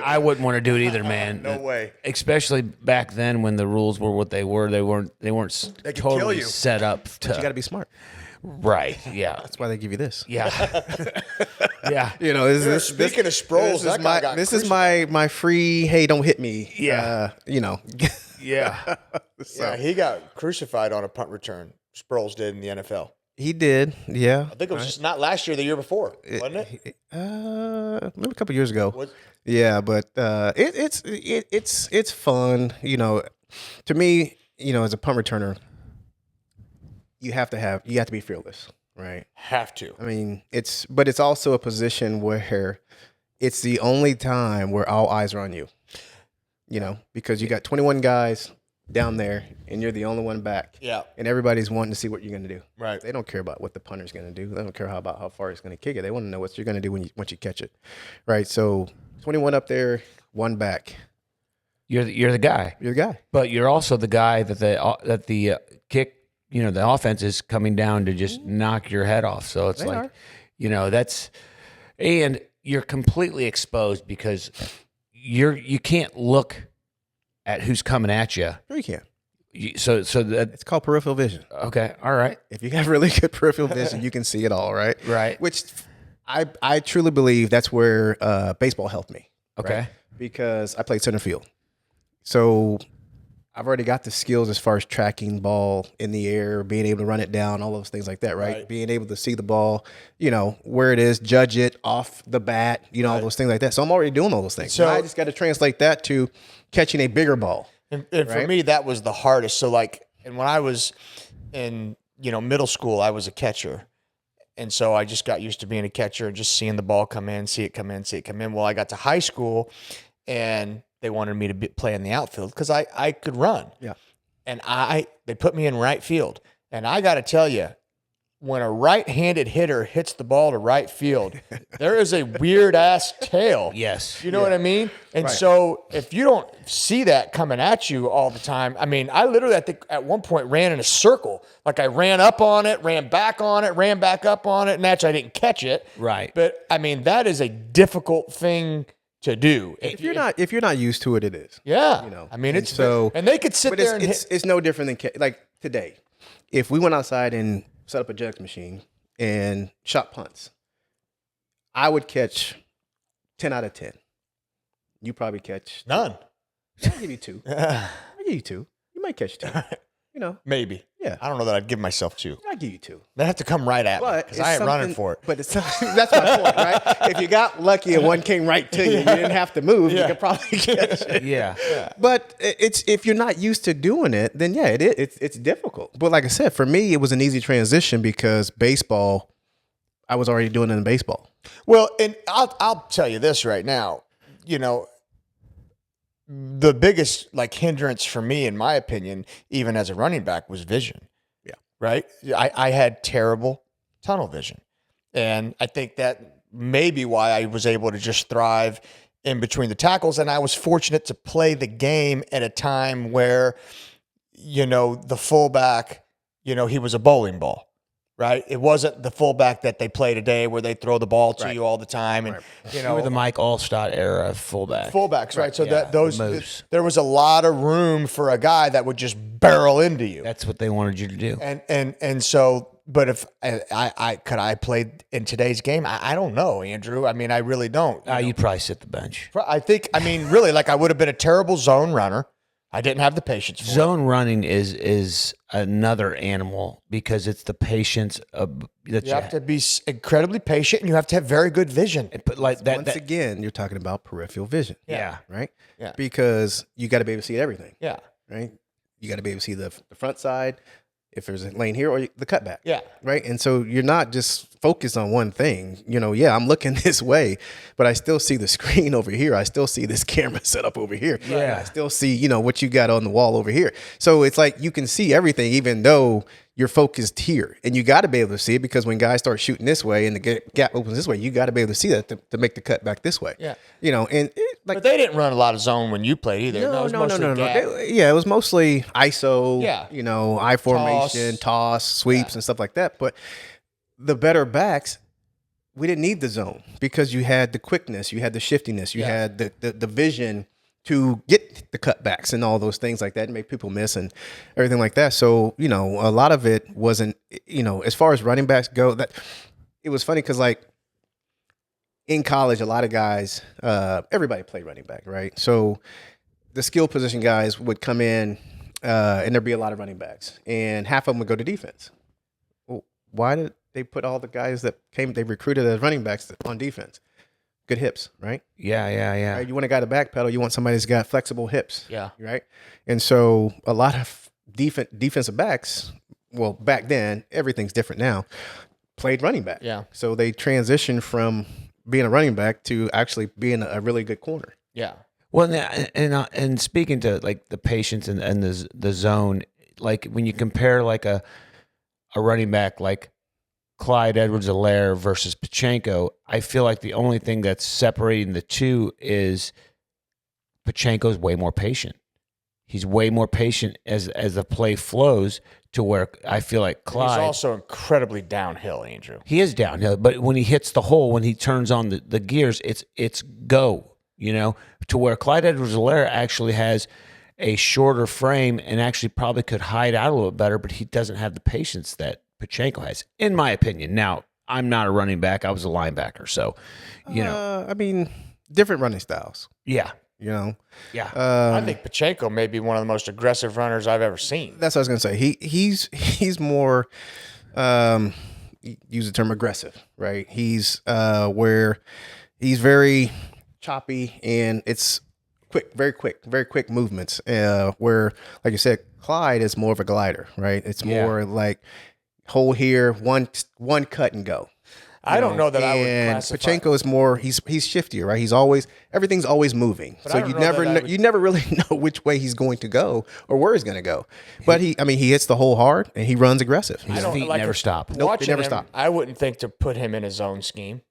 I wouldn't want to do it either, man. No way. Especially back then when the rules were what they were. They weren't They could kill totally you. set up to. But you got to be smart. Right. Yeah. That's why they give you this. Yeah. Yeah. Speaking of Sproles, that guy got this is my free. Hey, don't hit me. Yeah. Yeah, Yeah. he got crucified on a punt return. Sproles did in the NFL. He did. Yeah. I think it was just not last year, the year before, wasn't it? Maybe a couple years ago. Was- Yeah, but it's fun. To me, as a punt returner, you have to be fearless, right? Have to. I mean, it's also a position where it's the only time where all eyes are on you. Because you got 21 guys down there and you're the only one back. Yeah. And everybody's wanting to see what you're going to do. Right. They don't care about what the punter's going to do. They don't care about how far he's going to kick it. They want to know what you're going to do once you catch it. Right? So 21 up there, one back. You're the guy. You're the guy. But you're also the guy that the kick, the offense is coming down to just knock your head off. So it's and you're completely exposed because you can't look at who's coming at you. No, you can't. So that It's called peripheral vision. okay, all right, If you have really good peripheral vision, you can see it all, right? right, Which I truly believe that's where baseball helped me. okay, Right? Because I played center field. So I've already got the skills as far as tracking ball in the air, being able to run it down, all those things like that, right? Being able to see the ball, where it is, judge it off the bat, all those things like that. So I'm already doing all those things. So I just got to translate that to catching a bigger ball. And for me, that was the hardest. So and when I was in, middle school, I was a catcher. And so I just got used to being a catcher and just seeing the ball come in, see it come in, see it come in. Well, I got to high school and they wanted me to play in the outfield because I could run. Yeah. And they put me in right field. And I got to tell you, when a right-handed hitter hits the ball to right field, there is a weird-ass tail. yes, You know what I mean? And so if you don't see that coming at you all the time, I mean, I literally, I think at one point ran in a circle. Like I ran up on it, ran back on it, ran back up on it, and naturally I didn't catch it. right. But I mean, that is a difficult thing to do. If you're not used to it, it is. Yeah. I mean, and it's so, and they could sit But there and it's no different than like today. if we went outside and set up a jugs machine and shot punts, I would catch 10 out of 10. You probably catch None. I'll give you 2. I'll give you 2. You might catch 2. You know, Maybe. Yeah. I don't know that I'd give myself 2. I'll give you 2. They have to come right at me But because I ain't running for it. But it's, that's my point, right? If you got lucky and one came right to you, you didn't have to move. You could probably catch it. Yeah. But it's if you're not used to doing it, then yeah, it's difficult. But like I said, for me, it was an easy transition because baseball, I was already doing it in baseball. Well, and I'll tell you this right now. You know, the biggest like hindrance for me, in my opinion, even as a running back, was vision. Yeah. Right. I had terrible tunnel vision, and I think that may be why I was able to just thrive in between the tackles. And I was fortunate to play the game at a time where, you know, the fullback, you know, he was a bowling ball. Right, it wasn't the fullback that they play today, where they throw the ball to you all the time, and you You know were the Mike Allstott era of fullback. fullbacks, right? So Yeah, that those the moose. there was a lot of room for a guy that would just barrel into you, That's what they wanted you to do. and so. But if I could I play in today's game, I don't know, Andrew. I mean, I really don't. You'd probably sit the bench. I think. I mean, really, like I would have been a terrible zone runner. I didn't have the patience for it. Zone running is another animal because it's the patience of that You have to be incredibly patient, and you have to have very good vision. But like that, Once again, you're talking about peripheral vision. yeah. Right? Yeah. Because you got to be able to see everything. Yeah, Right? You got to be able to see the front side, if there's a lane here, or the cutback. yeah. Right. And so you're not just focused on one thing. You know, yeah, I'm looking this way, but I still see the screen over here. I still see this camera set up over here. Yeah. I still see, you know, what you got on the wall over here. So it's like you can see everything, even though you're focused here. And you got to be able to see it because when guys start shooting this way and the gap opens this way, you got to be able to see that to make the cut back this way. Yeah. You know, and like, But they didn't run a lot of zone when you played either. That was mostly gap. Yeah, it was mostly ISO, Yeah. you know, I formation, toss, sweeps, and stuff like that. But the better backs, we didn't need the zone because you had the quickness, you had the shiftiness, you had the vision to get the cutbacks and all those things like that and make people miss and everything like that. So, you know, a lot of it wasn't, you know, as far as running backs go, that it was funny because like in college, a lot of guys, everybody played running back, right? So the skill position guys would come in and there'd be a lot of running backs and half of them would go to defense. Well, why did they put all the guys that they recruited as running backs on defense? Good hips, right? Yeah. Right? You want a guy to backpedal. You want somebody that's got flexible hips. Yeah. Right. And so a lot of defensive backs, well, back then, everything's different now, played running back. Yeah. So they transitioned from being a running back to actually being a really good corner. Yeah. Well, and speaking to like the patience and the zone, like when you compare like a running back like Clyde Edwards-Helaire versus Pachenko, I feel like the only thing that's separating the two is Pachenko's way more patient. He's way more patient as the play flows to where I feel like Clyde. He's also incredibly downhill, Andrew. He is downhill, but when he hits the hole, when he turns on the gears, it's go, you know, to where Clyde Edwards-Helaire actually has a shorter frame and actually probably could hide out a little bit better, but he doesn't have the patience that Pachenko has, in my opinion. Now, I'm not a running back. I was a linebacker. So, you know. I mean, different running styles, Yeah. you know. Yeah. I think Pachenko may be one of the most aggressive runners I've ever seen. That's what I was going to say. He's more, use the term aggressive, right? He's where he's very choppy and it's very quick movements. Where, like you said, Clyde is more of a glider, right? It's more like hold here, one cut and go. I don't know that I would And classify. Pachenko is more. He's shiftier, right? Everything's always moving, But so I don't you know that never I would- you never really know which way he's going to go or where he's going to go. But he hits the hole hard and he runs aggressive. His don't- feet like never if- stop. Nope, they Watching never him, stop. I wouldn't think to put him in his own scheme.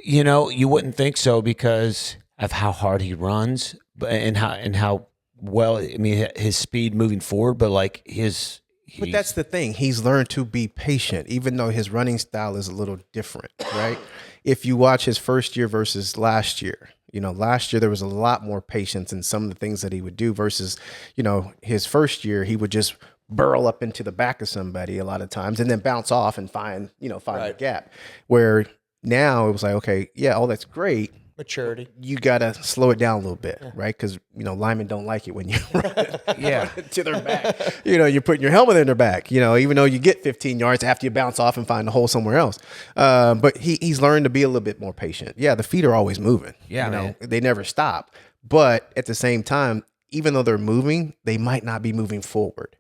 You know, you wouldn't think so because of how hard he runs and how well, I mean, his speed moving forward, but like But that's the thing. He's learned to be patient, even though his running style is a little different, right? If you watch his first year versus last year, you know, last year there was a lot more patience in some of the things that he would do versus, you know, his first year, he would just burrow up into the back of somebody a lot of times and then bounce off and find the Right. gap. Where now it was like, okay, yeah, all that's great. Maturity. You got to slow it down a little bit, right? Because, linemen don't like it when you run to their back. You're putting your helmet in their back, even though you get 15 yards after you bounce off and find a hole somewhere else. But he's learned to be a little bit more patient. Yeah, the feet are always moving. Yeah, man. They never stop. But at the same time, even though they're moving, they might not be moving forward.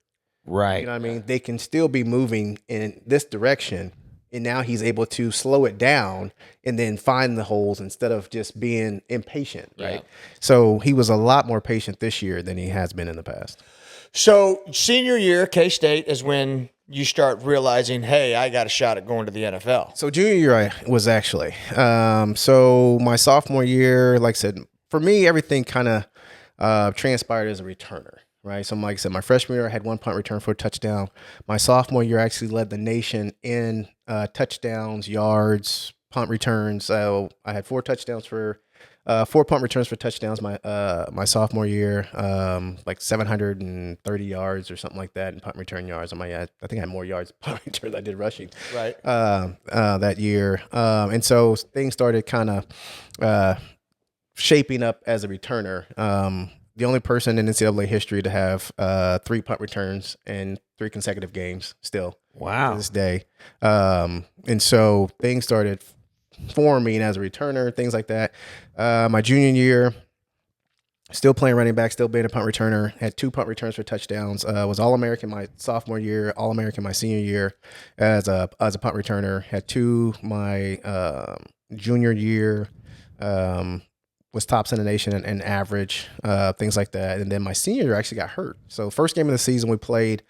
Right. You know what I mean? They can still be moving in this direction. And now he's able to slow it down and then find the holes instead of just being impatient, right? Yeah. So he was a lot more patient this year than he has been in the past. So senior year, K-State is when you start realizing, hey, I got a shot at going to the NFL. So junior year I was actually. So my sophomore year, like I said, for me, everything kind of transpired as a returner. Right. So, like I said, my freshman year, I had 1 punt return for a touchdown. My sophomore year, I actually led the nation in touchdowns, yards, punt returns. So, I had 4 touchdowns for 4 punt returns for touchdowns my sophomore year, like 730 yards or something like that in punt return yards. I think I had more yards punt returns than I did rushing. Right. That year. And so things started kind of shaping up as a returner. The only person in NCAA history to have 3 punt returns in 3 consecutive games still Wow. to this day. And so things started forming as a returner, things like that. My junior year, still playing running back, still being a punt returner, had 2 punt returns for touchdowns. Was All-American my sophomore year, All-American my senior year as a punt returner. Had 2 my junior year. Was tops in the nation and average, things like that. And then my senior year actually got hurt. So first game of the season we played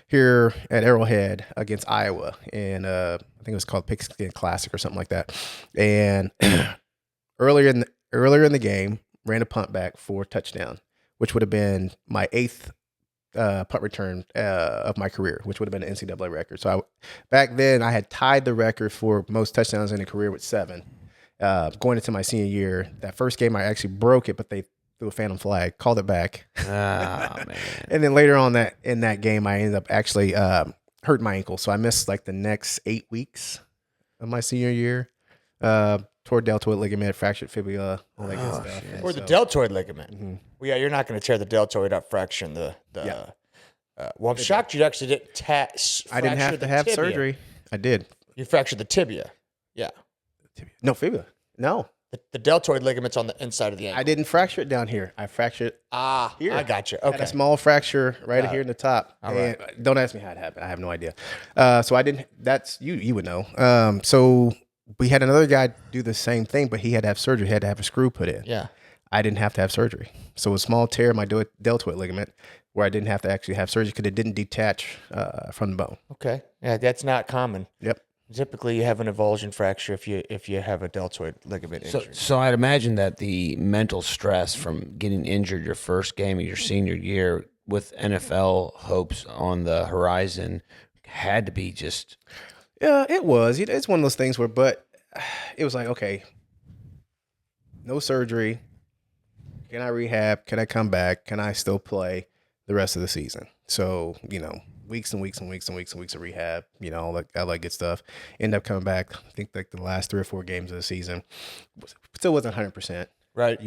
here at Arrowhead against Iowa, and I think it was called Pigskin Classic or something like that. And earlier in the game, ran a punt back for a touchdown, which would have been my 8th punt return of my career, which would have been an NCAA record. So back then I had tied the record for most touchdowns in a career with 7. Going into my senior year, that first game I actually broke it, but they threw a phantom flag, called it back. Oh, man. And then later on in that game, I ended up actually hurting my ankle. So I missed like the next 8 weeks of my senior year. Tore deltoid ligament, fractured fibula, all that good stuff. And Or the so- deltoid ligament. Well, yeah, you're not going to tear the deltoid up, fracturing the Yeah. well, I'm shocked you actually didn't I didn't have to have tibia. surgery. I did. You fractured the tibia. Yeah. No, fibula. No, The deltoid ligament's on the inside of the ankle. I didn't fracture it down here. I fractured here. I got you. Had Okay. a small fracture right here in the top. All And don't ask me how it happened. I have no idea. So I didn't. That's you would know. So we had another guy do the same thing, but he had to have surgery. He had to have a screw put in. Yeah. I didn't have to have surgery. So a small tear in my deltoid ligament where I didn't have to actually have surgery because it didn't detach from the bone. Okay. Yeah, that's not common. Yep. Typically, you have an avulsion fracture if you have a deltoid ligament injury. So I'd imagine that the mental stress from getting injured your first game of your senior year with NFL hopes on the horizon had to be just Yeah, it was. It's one of those things where, but it was like, okay, no surgery. Can I rehab? Can I come back? Can I still play the rest of the season? So, weeks and weeks and weeks and weeks and weeks of rehab, all that good stuff. End up coming back. I think like the last 3 or 4 games of the season, still wasn't 100%. Right.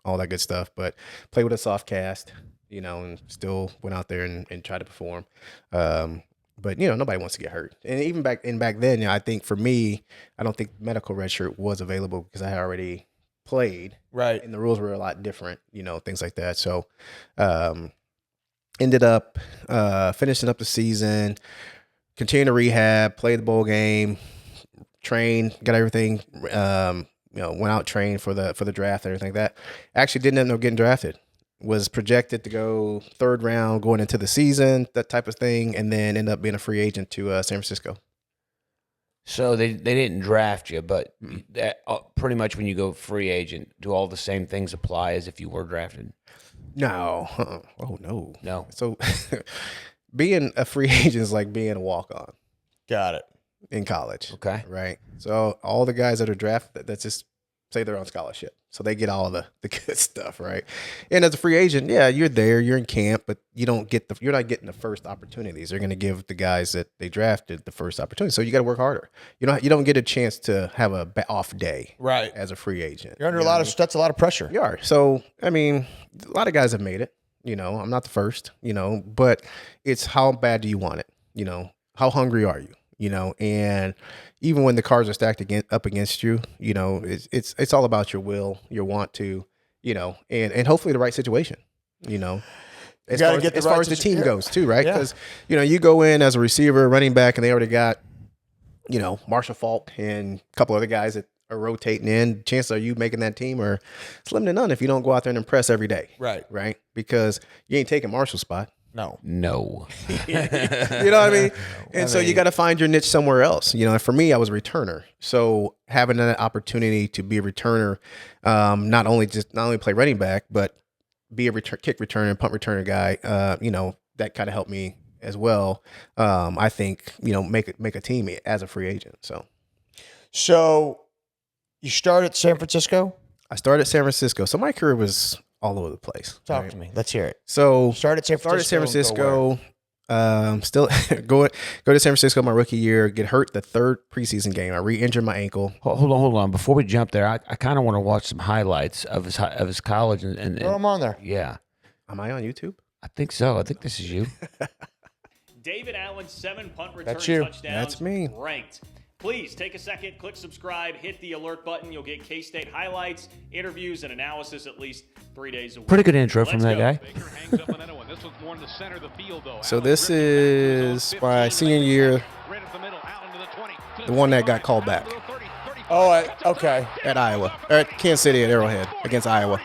All that good stuff. But played with a soft cast, and still went out there and tried to perform. But nobody wants to get hurt. And even back then, I think for me, I don't think medical red shirt was available because I had already played. Right. And the rules were a lot different, things like that. So, ended up finishing up the season, continued to rehab, played the bowl game, trained, got everything. Went out, trained for the draft and everything like that. Actually, didn't end up getting drafted. Was projected to go 3rd round going into the season, that type of thing, and then end up being a free agent to San Francisco. so they didn't draft you, but that, pretty much when you go free agent, do all the same things apply as if you were drafted? No, oh no, No. So being a free agent is like being a walk-on Got it. in college. Okay. Right. So all the guys that are drafted, that's just say they're on scholarship. So they get all the good stuff, right? And as a free agent, yeah, you're there, you're in camp, but you're not getting the first opportunities. They're going to give the guys that they drafted the first opportunity. So you got to work harder. You don't get a chance to have a off day, Right. as a free agent. You're under that's a lot of pressure. You are. So, I mean, a lot of guys have made it. I'm not the first, but it's how bad do you want it? How hungry are you? And even when the cards are stacked up against you, it's all about your will, your want to, and hopefully the right situation, as far as the team goes too, right? Because, you go in as a receiver, running back, and they already got, Marshall Faulk and a couple other guys that are rotating in. Chances are you making that team are slim to none if you don't go out there and impress every day. Right. Because you ain't taking Marshall's spot. No. You know what I mean? And so you got to find your niche somewhere else. And for me, I was a returner. So having an opportunity to be a returner, not only play running back, but be a kick returner, punt returner guy, that kind of helped me as well. I think, make a team as a free agent. So you started at San Francisco? I started at San Francisco. So my career was all over the place. Talk to me. Let's hear it. So Started San Francisco. Still go to San Francisco my rookie year, get hurt the third preseason game. I re-injured my ankle. Hold on. Before we jump there, I kind of want to watch some highlights of his college. And Throw him on there. Yeah. Am I on YouTube? I think so. I think this is you. David Allen, 7 punt return That's you. touchdowns. That's me. Ranked. Please take a second, click subscribe, hit the alert button. You'll get K-State highlights, interviews, and analysis at least 3 days a week. Pretty good intro from that guy. So this is my senior year, the one that got called back Oh, okay. at Iowa, or at Kansas City at Arrowhead against Iowa.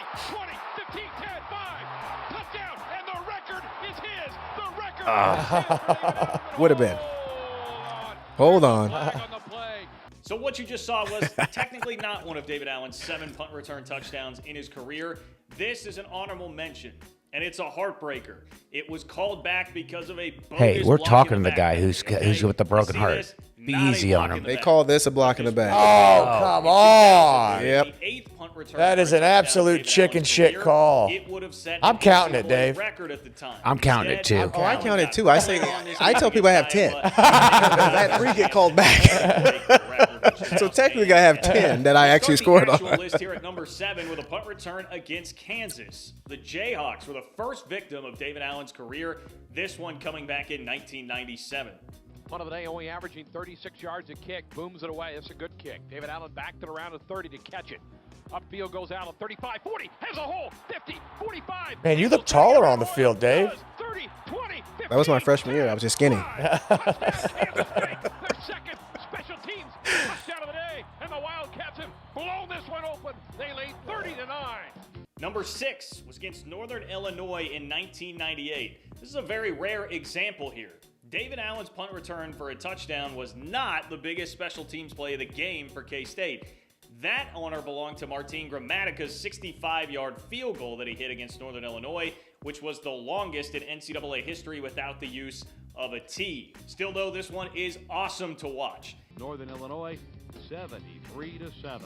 Would have been. Hold on. So what you just saw was technically not one of David Allen's 7 punt return touchdowns in his career. This is an honorable mention, and it's a heartbreaker. It was called back because of a bogus Hey, we're block talking in to the guy who's with the broken See heart. this? Be Not a easy block on in him. the They back. call this a block in the back. Oh, come on. Yep. The 8th punt return That is an touchdown absolute David chicken Allen's shit career. call. It would have set I'm an counting it, NCAA Dave. record at the time. I'm counting it, too. Oh, I count it too. I tell people I have 10. I had 3 get called back. So technically I have 10 that I actually scored on. List here at number 7 with a punt return against Kansas. The Jayhawks were the first victim of David Allen's career. This one coming back in 1997. Punt of the day, only averaging 36 yards a kick. Booms it away. It's a good kick. David Allen backed it around to 30 to catch it. Upfield goes Allen, 35, 40, has a hole, 50, 45. Man, you look taller on the field, Dave. 30, 20, 15, That was my freshman year. I was just skinny. Their second special teams touchdown of the day, and the Wildcats have blown this one open. They lead 30-9. Number 6 was against Northern Illinois in 1998. This is a very rare example here. David Allen's punt return for a touchdown was not the biggest special teams play of the game for K-State. That honor belonged to Martin Grammatica's 65-yard field goal that he hit against Northern Illinois, which was the longest in NCAA history without the use of a T. Still, though, this one is awesome to watch. Northern Illinois, 73-7.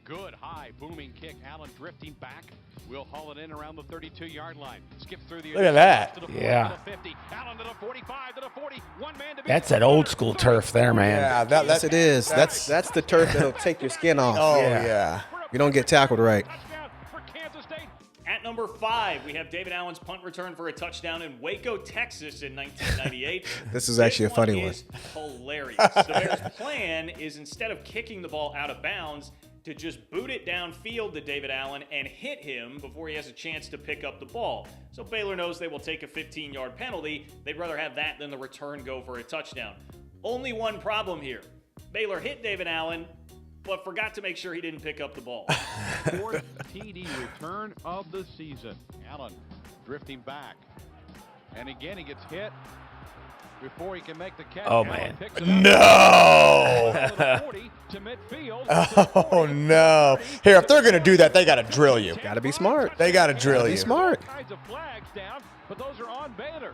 Good high booming kick. Allen drifting back. Will haul it in around the 32-yard line. Skip through the. Look at that. To the 40, Yeah. to the 50. Allen to the 45, to the 40. One man to beat. That's that old school turf there, man. Yeah, Yes, it is. That's the turf that'll take your skin off. Oh, yeah. You don't get tackled right. Touchdown for Kansas State. At number 5, we have David Allen's punt return for a touchdown in Waco, Texas in 1998. This is actually a funny one. Is hilarious. The Bears' plan is instead of kicking the ball out of bounds, to just boot it downfield to David Allen and hit him before he has a chance to pick up the ball. So Baylor knows they will take a 15-yard penalty. They'd rather have that than the return go for a touchdown. Only one problem here. Baylor hit David Allen, but forgot to make sure he didn't pick up the ball. Fourth TD return of the season. Allen drifting back. And again, he gets hit before he can make the catch. Oh, Allen man. picks it up. No. 40 to midfield. Oh, no. Here, if they're going to do that, they got to drill you. Got to be smart. They got to drill Be you. smart. All kinds of flags down, but those are on Baylor.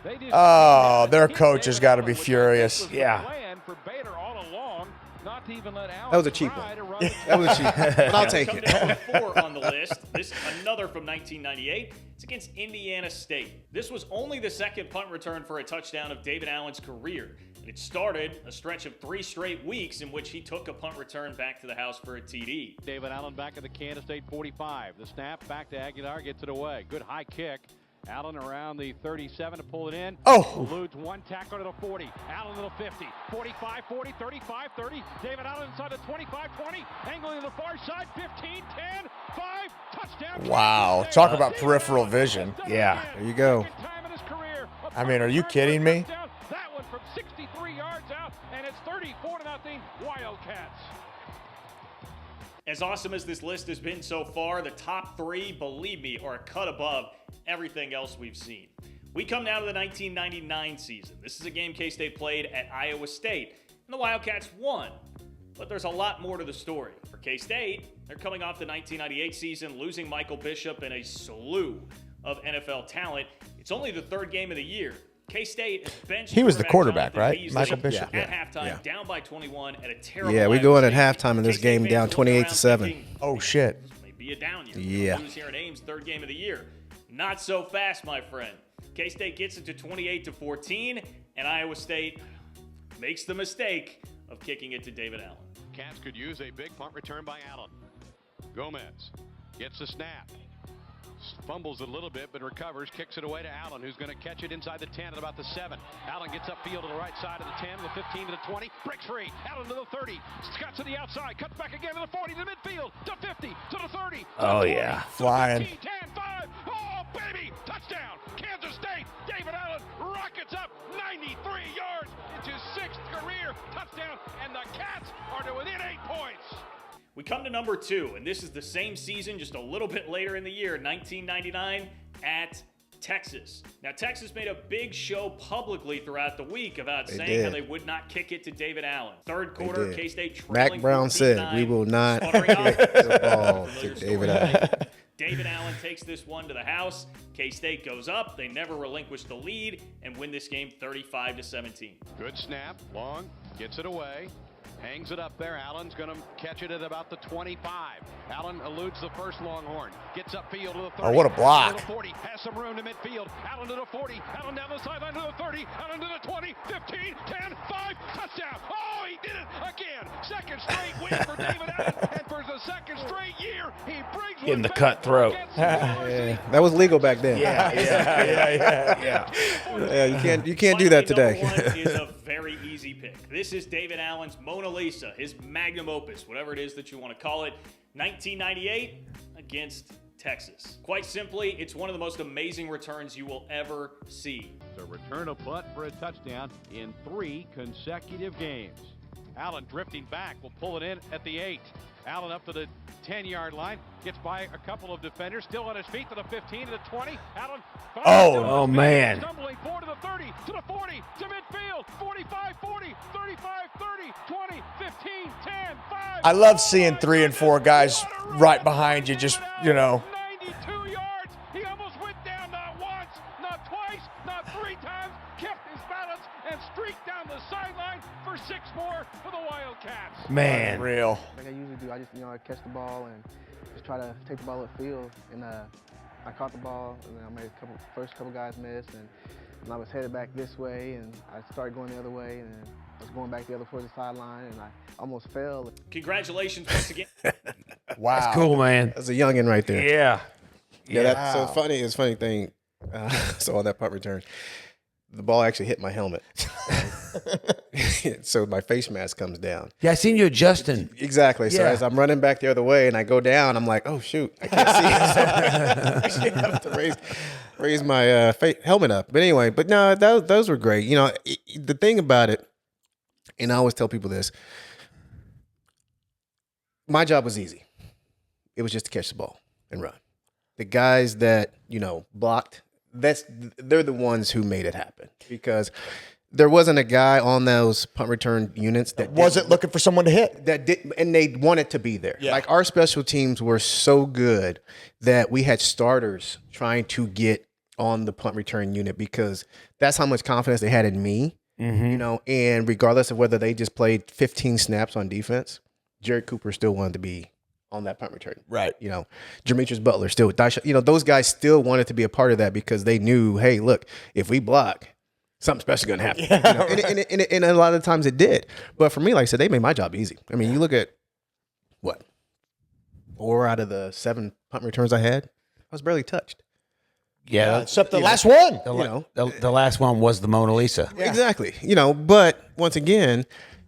They just Oh, their coach has got to be furious. This was the Yeah. plan for Baylor all along, not That was a cheap one. That was a cheap one. But I'll take Coming it. to number 4 on the list. This another from 1998. It's against Indiana State. This was only the second punt return for a touchdown of David Allen's career. And it started a stretch of 3 straight weeks in which he took a punt return back to the house for a TD. David Allen back at the K-State 45. The snap back to Aguilar, gets it away. Good high kick. Allen around the 37 to pull it in. Oh. Eludes one tackle to the 40. Allen to the 50. 45, 40, 35, 30. David Allen inside the 25, 20. Angling to the far side. 15, 10, 5. Touchdown. Wow. Talk about peripheral vision. Yeah. There you go. Second time in his career. I mean, are you kidding me? That one from 63 yards out, and it's 34-0 Wildcats. As awesome as this list has been so far, the top 3, believe me, are a cut above everything else we've seen. We come now to the 1999 season. This is a game K-State played at Iowa State, and the Wildcats won. But there's a lot more to the story. For K-State, they're coming off the 1998 season, losing Michael Bishop and a slew of NFL talent. It's only the 3rd game of the year. K-State has benched He was the quarterback quarterback, Jonathan right? Michael Beasley Bishop. at halftime, Yeah. down by 21 at a terrible Yeah, we Iowa go in at State. halftime in this K-State game fans down looking 28 around to 7. thinking, Oh, shit. this may be a down year. Yeah. Lose here at Ames, 3rd game of the year. Not so fast, my friend. K-State gets it to 28-14, and Iowa State makes the mistake of kicking it to David Allen. Cats could use a big punt return by Allen. Gomez gets the snap. Fumbles it a little bit, but recovers, kicks it away to Allen, who's going to catch it inside the 10 at about the 7. Allen gets upfield to the right side of the 10, the 15 to the 20, breaks free. Allen to the 30, cuts to the outside, cuts back again to the 40, to the midfield, to 50, to the 30. To Oh, the 40, yeah. to the Flying. 15, 10, 5. Oh, baby! Touchdown! Kansas State! David Allen rockets up 93 yards. It's his 6th career touchdown, and the Cats are to within 8 points. We come to number 2, and this is the same season, just a little bit later in the year, 1999, at Texas. Now, Texas made a big show publicly throughout the week about saying how did. they would not kick it to David Allen. 3rd quarter, did. K-State trailing Mac Brown said, 14-9, we will not sputtering up. kick the ball Familiar to David story. Allen. David Allen takes this one to the house. K-State goes up. They never relinquish the lead and win this game 35-17. Good snap, long, gets it away. Hangs it up there. Allen's going to catch it at about the 25. Allen eludes the first Longhorn. Gets upfield to the 30. Oh, what a block. Allen to the 40. Has some room to midfield. Allen to the 40. Allen down the sideline to the 30. Allen to the 20. 15, 10, 5. Touchdown. Oh, he did it again. 2nd straight win for David Allen. And for the 2nd straight year, he brings Getting one the back cutthroat. against University. Yeah, that was legal back then. Yeah. Yeah, you can't do that Finally, today. number 1 is a very easy pick. This is David Allen's Mona Lisa, his magnum opus, whatever it is that you want to call it. 1998 against Texas. Quite simply, it's one of the most amazing returns you will ever see. To return a punt for a touchdown in 3 consecutive games. Allen drifting back will pull it in at the 8. Allen up to the 10-yard line, gets by a couple of defenders, still on his feet to the 15, to the 20. Allen. Oh, man. Stumbling 4 to the 30, to the 40, to midfield, 45, 40, 35, 30, 20, 15, 10, 5. I love seeing 3 and 4 guys right behind you, just, you know. 92 yards. He almost went down not once, not twice, not 3 times, kept his balance, and streaked down the sideline for 6 more for the Wildcats. Man. Real. Like I usually do, I just, I catch the ball and just try to take the ball upfield. And I caught the ball, and then I made first couple guys miss, and I was headed back this way, and I started going the other way, and I was going back the other towards the sideline, and I almost fell. Congratulations once again. Wow. That's cool, man. That's a youngin' right there. Yeah. Yeah, that's so funny. It's a funny thing. So on that punt return, the ball actually hit my helmet. So my face mask comes down. Yeah, I seen you adjusting. Exactly. So Yeah. as I'm running back the other way and I go down, I'm like, oh shoot, I can't see. So I actually have to raise my helmet up. But anyway, but no, those were great. The thing about it, and I always tell people this, my job was easy. It was just to catch the ball and run. The guys that, blocked, they're the ones who made it happen, because there wasn't a guy on those punt return units that Wasn't looking for someone to hit. that did, and they wanted to be there. Yeah. Like, our special teams were so good that we had starters trying to get on the punt return unit, because that's how much confidence they had in me You know, and regardless of whether they just played 15 snaps on defense, Jared Cooper still wanted to be on that punt return. Right. You know, Demetrius Butler still, you know, those guys still wanted to be a part of that because they knew, hey, look, if we block, something special going to happen. You know? And a lot of times it did. But for me, like I said, they made my job easy. I mean, you look at what? 4 out of the 7 punt returns I had, I was barely touched. Yeah, Except the last one. the last one was the Mona Lisa. Yeah. Exactly. You know, but once again,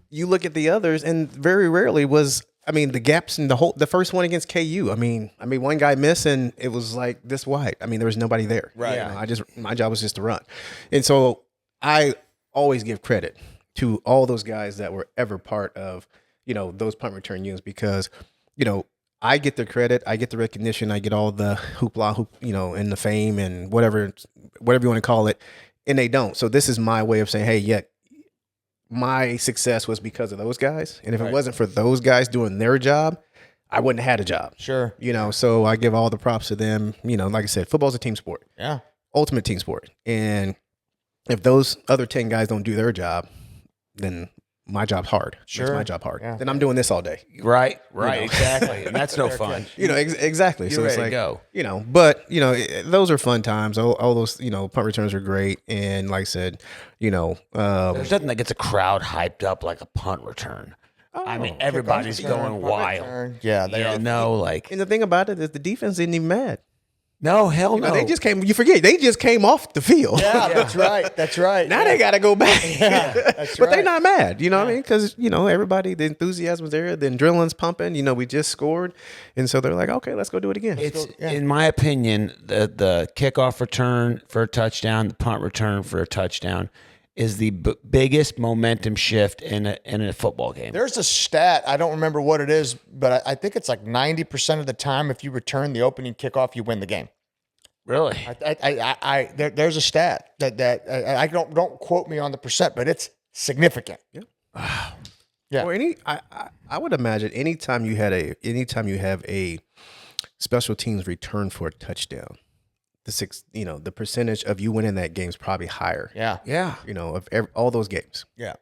you look at the others, and very rarely was. I mean, the gaps in the first one against KU. I mean, one guy missed, and it was like this wide. I mean, there was nobody there. Right. You know, my job was just to run, and so I always give credit to all those guys that were ever part of, you know, those punt return units because, you know, I get the credit, I get the recognition, I get all the hoopla, you know, and the fame and whatever you want to call it, and they don't. So this is my way of saying, hey, yeah, my success was because of those guys, and if it wasn't for those guys doing their job, I wouldn't have had a job. Sure. You know, so I give all the props to them. You know, like I said, football's a team sport. Yeah. Ultimate team sport. And if those other 10 guys don't do their job, then my job's hard. Sure. Makes my job hard. Yeah. Then I'm doing this all day. Right, exactly. And that's no fun. You know, exactly. You're so it's ready like, to go. you know, but, you know, those are fun times. All those, you know, punt returns are great. And like I said, you know, There's nothing that gets a crowd hyped up like a punt return. I mean, everybody's going wild. Yeah, they are. Like and the thing about it is the defense isn't even mad. no, hell You know, no. they just came, you forget, they just came off the field. Yeah, that's right. That's right. Now they got to go back. Yeah, that's But they're right. not mad, you know what I mean? Because, you know, everybody, the enthusiasm's there, the adrenaline's pumping, you know, we just scored. And so they're like, okay, let's go do it again. It's in my opinion, the kickoff return for a touchdown, the punt return for a touchdown is the biggest momentum shift in a football game. There's a stat, I don't remember what it is, but I think it's like 90% of the time, if you return the opening kickoff, you win the game. Really? There's a stat that I don't quote me on the percent, but it's significant. Yeah. Yeah. Or I would imagine anytime you have a special teams return for a touchdown, the percentage of you winning that game is probably higher. Yeah. Yeah. You know, of all those games. Yeah.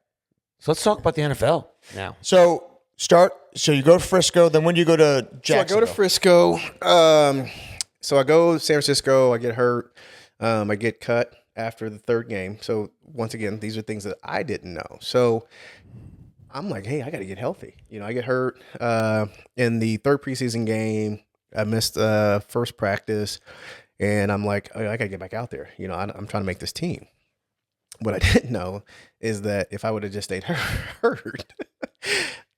So let's talk about the NFL now. So you go to Frisco, then when do you go to Jacksonville? So I go to Frisco. So I go to San Francisco. I get hurt. I get cut after the 3rd game. So once again, these are things that I didn't know. So I'm like, hey, I got to get healthy. You know, I get hurt in the 3rd preseason game. I missed first practice, and I'm like, oh, I got to get back out there. You know, I'm trying to make this team. What I didn't know is that if I would have just stayed hurt,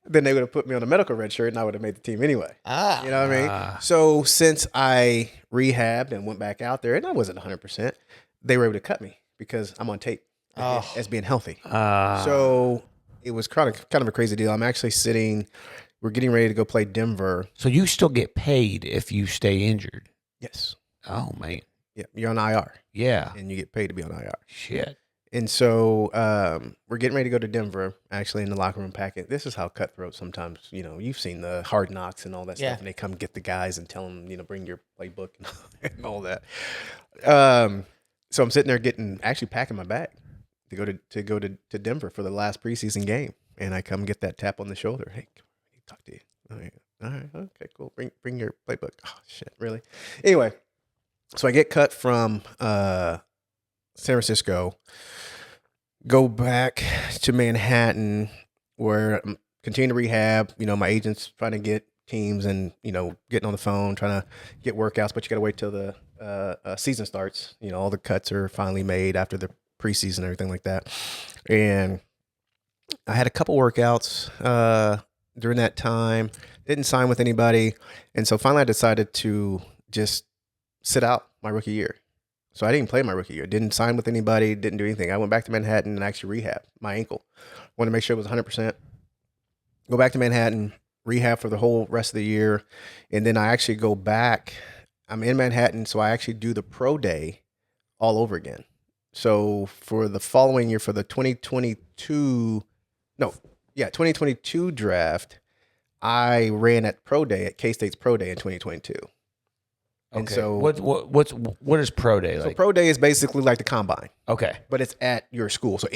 then they would have put me on a medical red shirt and I would have made the team anyway. You know what I mean? So since I rehabbed and went back out there, and I wasn't 100%, they were able to cut me because I'm on tape as being healthy. So it was kind of a crazy deal. I'm actually we're getting ready to go play Denver. So you still get paid if you stay injured. Yes. Oh man. Yeah. You're on IR. Yeah. And you get paid to be on IR. Shit. And so we're getting ready to go to Denver, actually in the locker room packet. This is how cutthroat sometimes, you know, you've seen the Hard Knocks and all that stuff. And they come get the guys and tell them, you know, bring your playbook and all that. So I'm sitting there packing my bag to go to Denver for the last preseason game. And I come get that tap on the shoulder. Hey, come on, I need to talk to you. All right, okay, cool. Bring your playbook. Oh, shit, really? Anyway, so I get cut from San Francisco, go back to Manhattan where I'm continuing to rehab. You know, my agent's trying to get teams and, you know, getting on the phone, trying to get workouts, but you got to wait till the season starts. You know, all the cuts are finally made after the preseason and everything like that. And I had a couple workouts during that time, didn't sign with anybody. And so finally I decided to just sit out my rookie year. So I didn't play my rookie year. Didn't sign with anybody. Didn't do anything. I went back to Manhattan and actually rehab my ankle. Wanted to make sure it was 100%. Go back to Manhattan, rehab for the whole rest of the year. And then I actually go back. I'm in Manhattan, so I actually do the pro day all over again. So for the following year, for the 2022 draft, I ran at pro day at K-State's pro day in 2022. And Okay. so What is pro day so like? pro day is basically like the combine, Okay. but it's at your school. So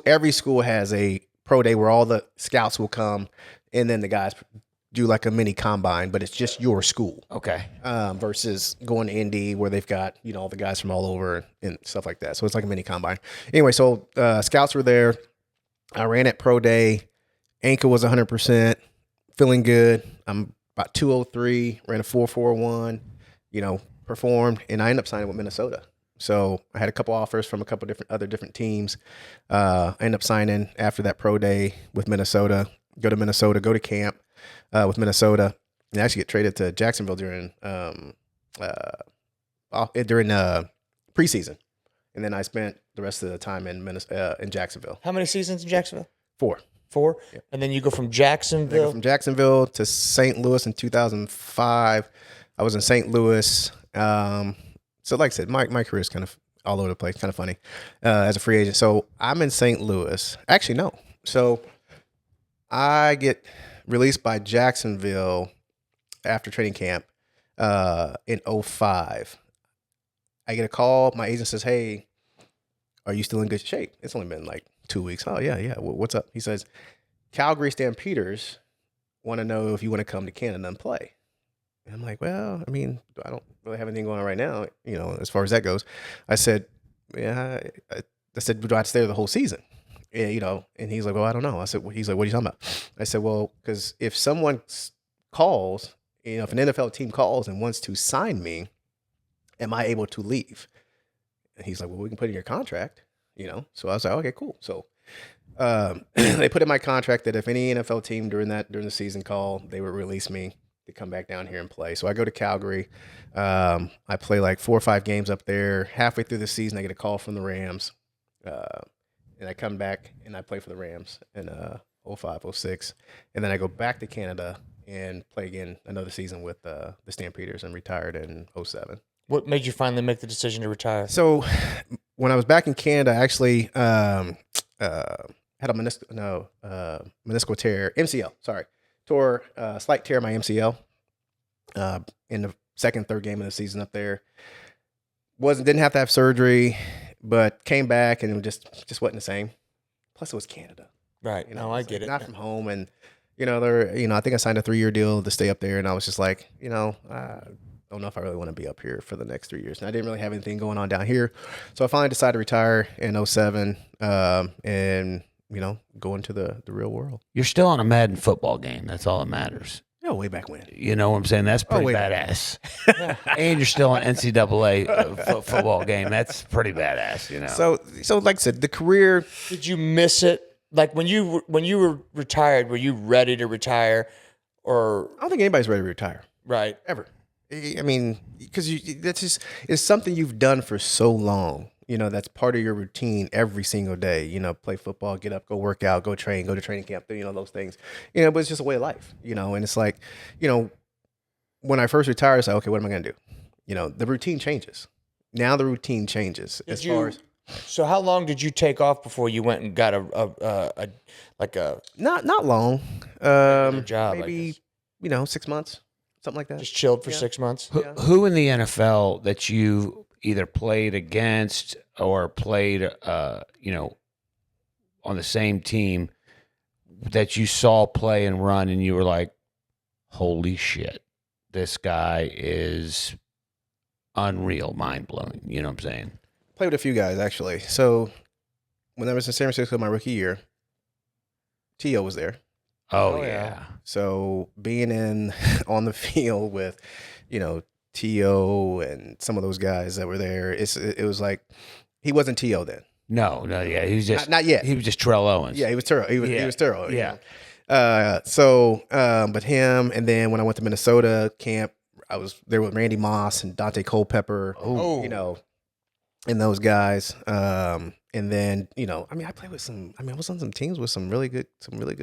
every school has a pro day where all the scouts will come, and then the guys do like a mini combine, but it's just your school. Okay. Versus going to Indy where they've got, all the guys from all over and stuff like that. So it's like a mini combine. Anyway, so scouts were there. I ran at pro day. Ankle was 100%, feeling good. I'm about 203, ran a 441, performed, and I ended up signing with Minnesota. So I had a couple offers from a couple different teams. I ended up signing after that pro day with Minnesota, go to camp with Minnesota, and actually get traded to Jacksonville during preseason. And then I spent the rest of the time in Jacksonville. How many seasons in Jacksonville? 4. 4? Yep. And then you go from I Jacksonville. go from Jacksonville to St. Louis in 2005. I was in St. Louis. So like I said, my career is kind of all over the place, kind of funny as a free agent. So I'm in St. Louis. Actually, no. So I get released by Jacksonville after training camp in 05. I get a call. My agent says, "Hey, are you still in good shape?" It's only been like 2 weeks. Oh, yeah. What's up? He says, Calgary Stampeders want to know if you want to come to Canada and play. And I'm like, well, I mean, I don't really have anything going on right now, as far as that goes. I said, yeah. I said, do I have to stay there the whole season? Yeah, and he's like, well, I don't know. I said, he's like, what are you talking about? I said, well, because if someone calls, if an NFL team calls and wants to sign me, am I able to leave? And he's like, well, we can put in your contract, So I was like, okay, cool. So they put in my contract that if any NFL team during the season call, they would release me to come back down here and play. So I go to Calgary. I play like 4 or 5 games up there. Halfway through the season, I get a call from the Rams. And I come back and I play for the Rams in 05, 06. And then I go back to Canada and play again another season with the Stampeders and retired in 07. What made you finally make the decision to retire? So when I was back in Canada, I actually had a meniscal tear, MCL, sorry. Tore a slight tear in my MCL in the second, third game of the season up there. Didn't have to have surgery, but came back and it just wasn't the same. Plus it was Canada. Right. I get it. Not from home. And, I think I signed a 3-year deal to stay up there. And I was just like, I don't know if I really want to be up here for the next 3 years. And I didn't really have anything going on down here. So I finally decided to retire in 07 and, go into the real world. You're still on a Madden football game. That's all that matters. Yeah, way back when. You know what I'm saying? That's pretty badass. And you're still on NCAA football game. That's pretty badass, So like I said, the career. Did you miss it? Like when you were retired, were you ready to retire, or? I don't think anybody's ready to retire. Right. Ever. I mean, because it's something you've done for so long. That's part of your routine every single day. Play football, get up, go work out, go train, go to training camp. Those things. But it's just a way of life. And it's like, when I first retired, I said, okay, what am I going to do? The routine changes. Now the routine changes So how long did you take off before you went and got a not long. job? Maybe 6 months, something like that. Just chilled for 6 months. Who in the NFL that you either played against or played, on the same team that you saw play and run and you were like, holy shit, this guy is unreal, mind-blowing. You know what I'm saying? Played with a few guys, actually. So when I was in San Francisco my rookie year, T.O. was there. Oh yeah. So being on the field with, T.O. and some of those guys that were there, it was like he wasn't T.O. then. No, yeah. He was just not yet. He was just Terrell Owens. Yeah, he was Terrell. He was Terrell. Yeah. But him, and then when I went to Minnesota camp, I was there with Randy Moss and Dante Culpepper. And those guys. And then, I played with I was on some teams with some really good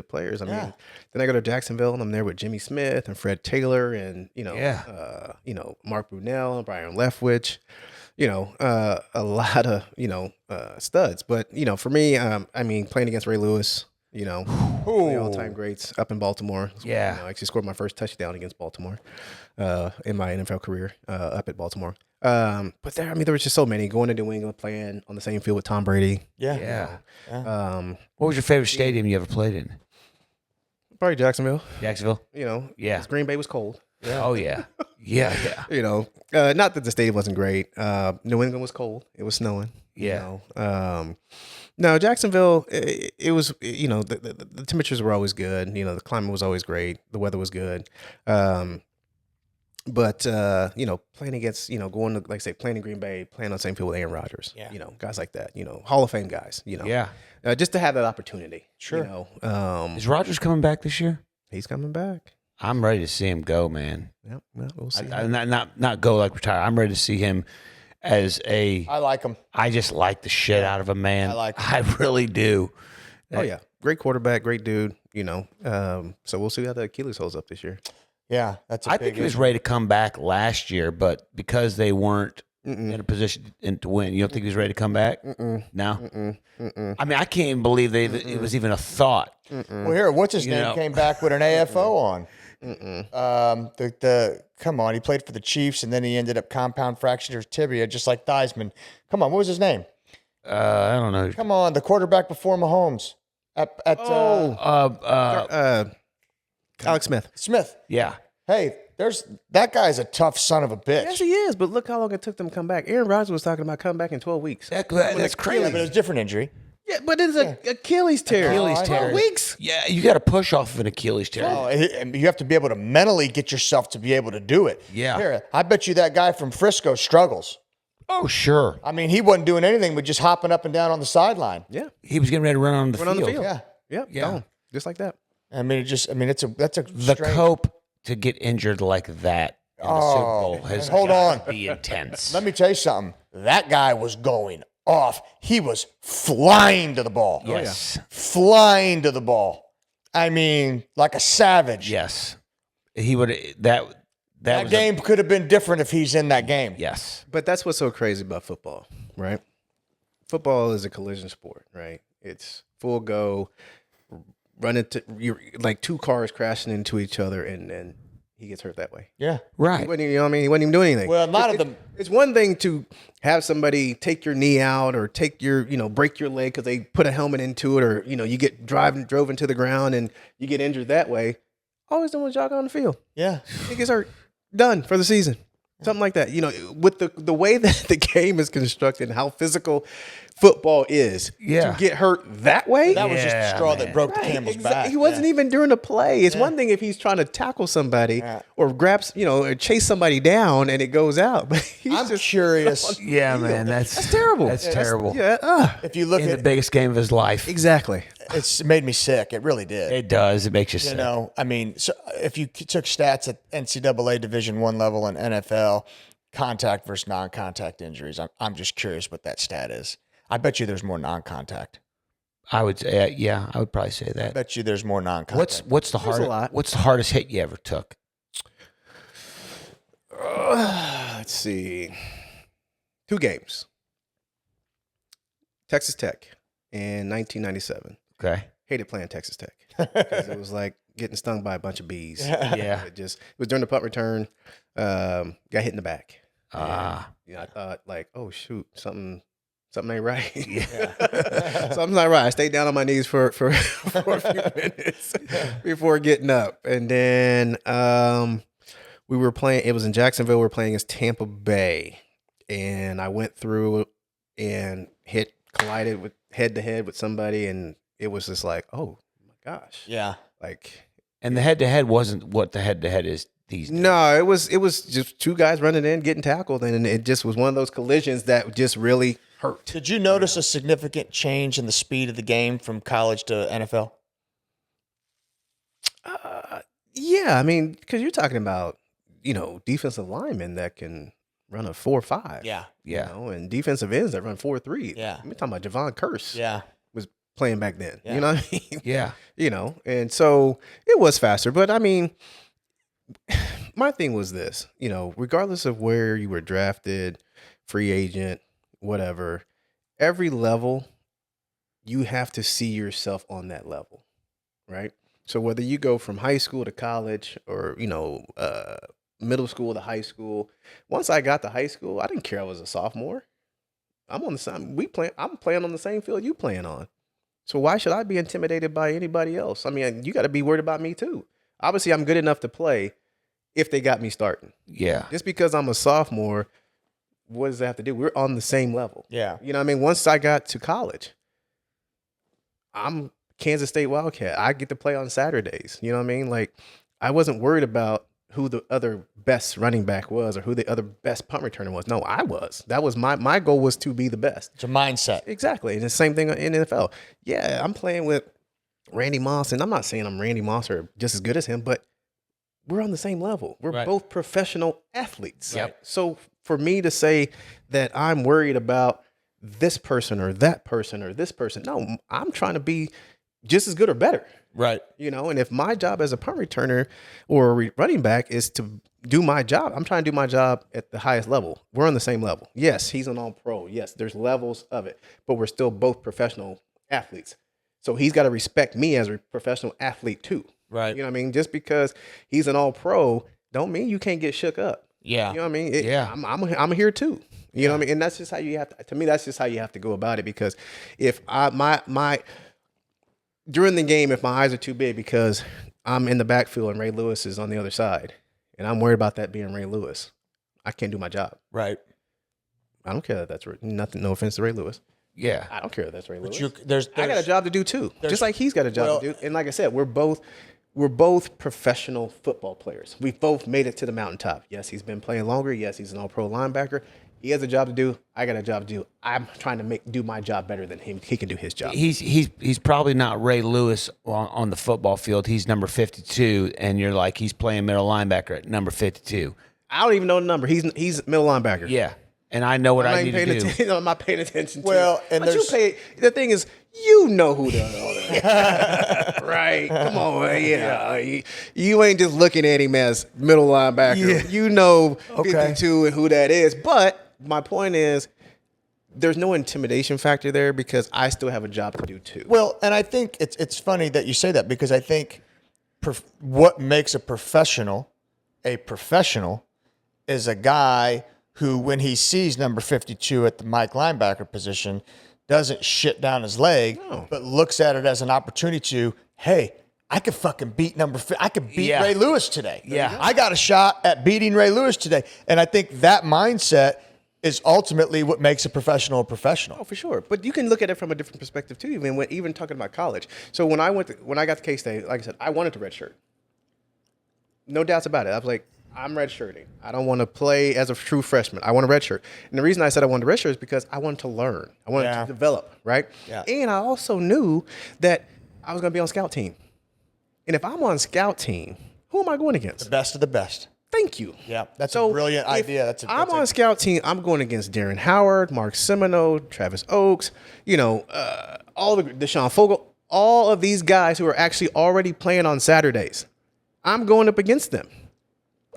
players. Then I go to Jacksonville and I'm there with Jimmy Smith and Fred Taylor and, Mark Brunell and Brian Leftwich, a lot of, studs. But, for me, playing against Ray Lewis, The all-time greats up in Baltimore. Yeah. I actually scored my first touchdown against Baltimore in my NFL career up at Baltimore. But there was just so many going to New England, playing on the same field with Tom Brady. Yeah. What What was your favorite stadium you ever played in? Probably Jacksonville. Jacksonville? Yeah. 'Cause Green Bay was cold. Oh, yeah. Yeah. Not that the stadium wasn't great. New England was cold. It was snowing. Yeah. No, Jacksonville, it was, the temperatures were always good. The climate was always great. The weather was good. But playing against, going to, like I say, playing in Green Bay, playing on the same field with Aaron Rodgers, guys like that, Hall of Fame guys, Yeah. just to have that opportunity. Sure. Is Rodgers coming back this year? He's coming back. I'm ready to see him go, man. Yep. Well, we'll see. Not go like retire. I'm ready to see him as a. I like him. I just like the shit out of him, man. I like him. I really do. Oh yeah, great quarterback, great dude. So we'll see how the Achilles holds up this year. Yeah, that's a I big think he was issue. ready to come back last year, but because they weren't in a position to win, you don't think he was ready to come back? No. I mean, I can't even believe it was even a thought. Well, here, what's his name came back with an AFO on. Come on, he played for the Chiefs and then he ended up compound fractured his tibia, just like Theismann. Come on, what was his name? I don't know. Come on, the quarterback before Mahomes Alex Smith. Smith. Yeah. Hey, that guy's a tough son of a bitch. Yes, he is. But look how long it took them to come back. Aaron Rodgers was talking about coming back in 12 weeks. That's Yeah, crazy. but it was a different injury. Yeah, but it's an Achilles tear. Achilles tear. 12 weeks. Yeah, you got to push off of an Achilles tear. Oh, you have to be able to mentally get yourself to be able to do it. Yeah. Here, I bet you that guy from Frisco struggles. Oh, sure. I mean, he wasn't doing anything but just hopping up and down on the sideline. Yeah. He was getting ready to run on the Run on field. the field. Yeah. Yep. Yeah. Gone. Just like that. That's a The strange- cope to get injured like that in the Super Bowl has hold got on. to be intense. Let me tell you something. That guy was going off. He was flying to the ball. Yes. Flying to the ball. I mean, like a savage. Yes. He would that was game could have been different if he's in that game. yes. But that's what's so crazy about football, right? Football is a collision sport, right? It's full go, run into you're like two cars crashing into each other, and he gets hurt that way. Yeah. Right. He wasn't even, he wasn't even doing anything. Well, a lot of them. It's one thing to have somebody take your knee out or take your, break your leg because they put a helmet into it, or you get drove into the ground and you get injured that way. Always doing jog on the field. Yeah. He gets hurt. Done for the season. Something like that. With the way that the game is constructed and how physical football is, Yeah. to get hurt that way. That was just the Yeah, straw man. that broke the camel's back. He wasn't even during the play. It's one thing if he's trying to tackle somebody or grabs, or chase somebody down and it goes out. But he's I'm just curious. Yeah, man. That's terrible. That's terrible. If you look In the at biggest game of his life. Exactly. it's made me sick. It really did. It does. It makes you sick. I mean, so if you took stats at NCAA Division I level and NFL, contact versus non-contact injuries, I'm just curious what that stat is. I bet you there's more non-contact. I would say, yeah, I would probably say I that. bet you there's more non-contact. What's the There's a lot. hardest? What's the hardest hit you ever took? Let's see. 2 games. Texas Tech in 1997. Okay. Hated playing Texas Tech because it was like getting stung by a bunch of bees. Yeah. It was during the punt return. Got hit in the back. Ah. I thought like, oh shoot, something ain't right. Something's not right. I stayed down on my knees for a few minutes before getting up, and then we were playing. It was in Jacksonville. We were playing against Tampa Bay, and I went through and collided with head to head with somebody, and it was just like, oh my gosh, Yeah. like. And the head-to-head wasn't what the head-to-head is these days. No, it was just 2 guys running in, getting tackled, and it just was one of those collisions that just really hurt. Did you notice a significant change in the speed of the game from college to NFL? Yeah, I mean, because you're talking about defensive linemen that can run a 4.5. Yeah. Yeah. And defensive ends that run 4.3. Yeah. We're talking about Javon Curse. Yeah. Was playing back then. Yeah. You know what I mean? Yeah. And so it was faster, but I mean, my thing was this, regardless of where you were drafted, free agent, whatever, every level, you have to see yourself on that level. right? So whether you go from high school to college or, middle school to high school, once I got to high school, I didn't care I was a sophomore. I'm on the same, I'm playing on the same field you playing on. So why should I be intimidated by anybody else? I mean, you got to be worried about me too. Obviously, I'm good enough to play if they got me starting. Yeah. Just because I'm a sophomore, what does that have to do? We're on the same level. Yeah. You know what I mean? Once I got to college, I'm Kansas State Wildcat. I get to play on Saturdays. You know what I mean? Like, I wasn't worried about who the other best running back was or who the other best punt returner was. No, I was. That was my goal was to be the best. It's a mindset. Exactly. And the same thing in the NFL. Yeah, I'm playing with Randy Moss, and I'm not saying I'm Randy Moss or just as good as him, but we're on the same level. We're Right. both professional athletes. Yep. So for me to say that I'm worried about this person or that person or this person, no, I'm trying to be just as good or better. Right. And if my job as a punt returner or a running back is to do my job, I'm trying to do my job at the highest level. We're on the same level. Yes, he's an all-pro. Yes, there's levels of it, but we're still both professional athletes. So he's got to respect me as a professional athlete too. Right. You know what I mean? Just because he's an all-pro don't mean you can't get shook up. Yeah. You know what I mean? Yeah. I'm here too. You know what I mean? And that's just how you have to me, that's just how you have to go about it, because if my during the game, if my eyes are too big because I'm in the backfield and Ray Lewis is on the other side, and I'm worried about that being Ray Lewis, I can't do my job. Right. I don't care that that's nothing. No offense to Ray Lewis. Yeah. I don't care that that's Ray Lewis. There's I got a job to do too, just like he's got a job to do. And like I said, we're both professional football players. We've both made it to the mountaintop. Yes, he's been playing longer. Yes, he's an all-pro linebacker. He has a job to do. I got a job to do. I'm trying to do my job better than him. He can do his job. He's probably not Ray Lewis on the football field. He's number 52, and you're like, he's playing middle linebacker at number 52. I don't even know the number. He's middle linebacker. Yeah. And I know what I need to do. I'm not paying attention to Well, it. and But the thing is, you know who the other right? Come on, yeah. You ain't just looking at him as middle linebacker. Yeah. You know Okay. 52 and who that is. But my point is, there's no intimidation factor there because I still have a job to do too. Well, and I think it's funny that you say that, because I think what makes a professional is a guy who, when he sees number 52 at the Mike linebacker position, doesn't shit down his leg, but looks at it as an opportunity to, hey, I could fucking beat I could beat Yeah. Ray Lewis today. Yeah. I got a shot at beating Ray Lewis today. And I think that mindset is ultimately what makes a professional a professional. Oh, for sure. But you can look at it from a different perspective too, even talking about college. So when I got to K-State, like I said, I wanted to redshirt. No doubts about it. I was like, I'm redshirting. I don't want to play as a true freshman. I want to redshirt. And the reason I said I wanted to redshirt is because I wanted to learn. I wanted to develop, right? Yeah. And I also knew that I was going to be on scout team. And if I'm on scout team, who am I going against? Best of the best. Thank you. Yeah, that's a brilliant idea. I'm on scout team. I'm going against Darren Howard, Mark Semino, Travis Oakes, all the Deshaun Fogel, all of these guys who are actually already playing on Saturdays. I'm going up against them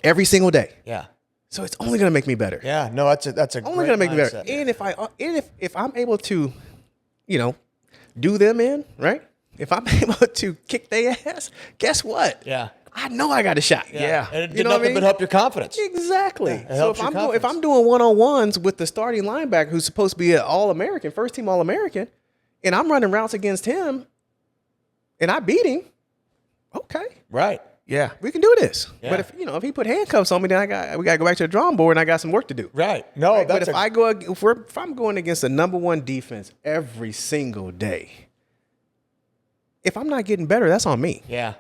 every single day. Yeah. So it's only going to make me better. Yeah, no, that's a Only great going to make me better. mindset. And if I'm able to, do them in, right? If I'm able to kick their ass, guess what? Yeah. I know I got a shot. Yeah. And it You did know what I nothing mean? but help your confidence. Exactly. it So helps if your I'm confidence. doing one-on-ones with the starting linebacker who's supposed to be an All-American, first-team All-American, and I'm running routes against him, and I beat him, okay, Right. Yeah. we can do this. Yeah. But if he put handcuffs on me, then we got to go back to the drawing board, and I got some work to do. Right. No, Right? But that's if I'm going against the number one defense every single day, if I'm not getting better, that's on me. yeah.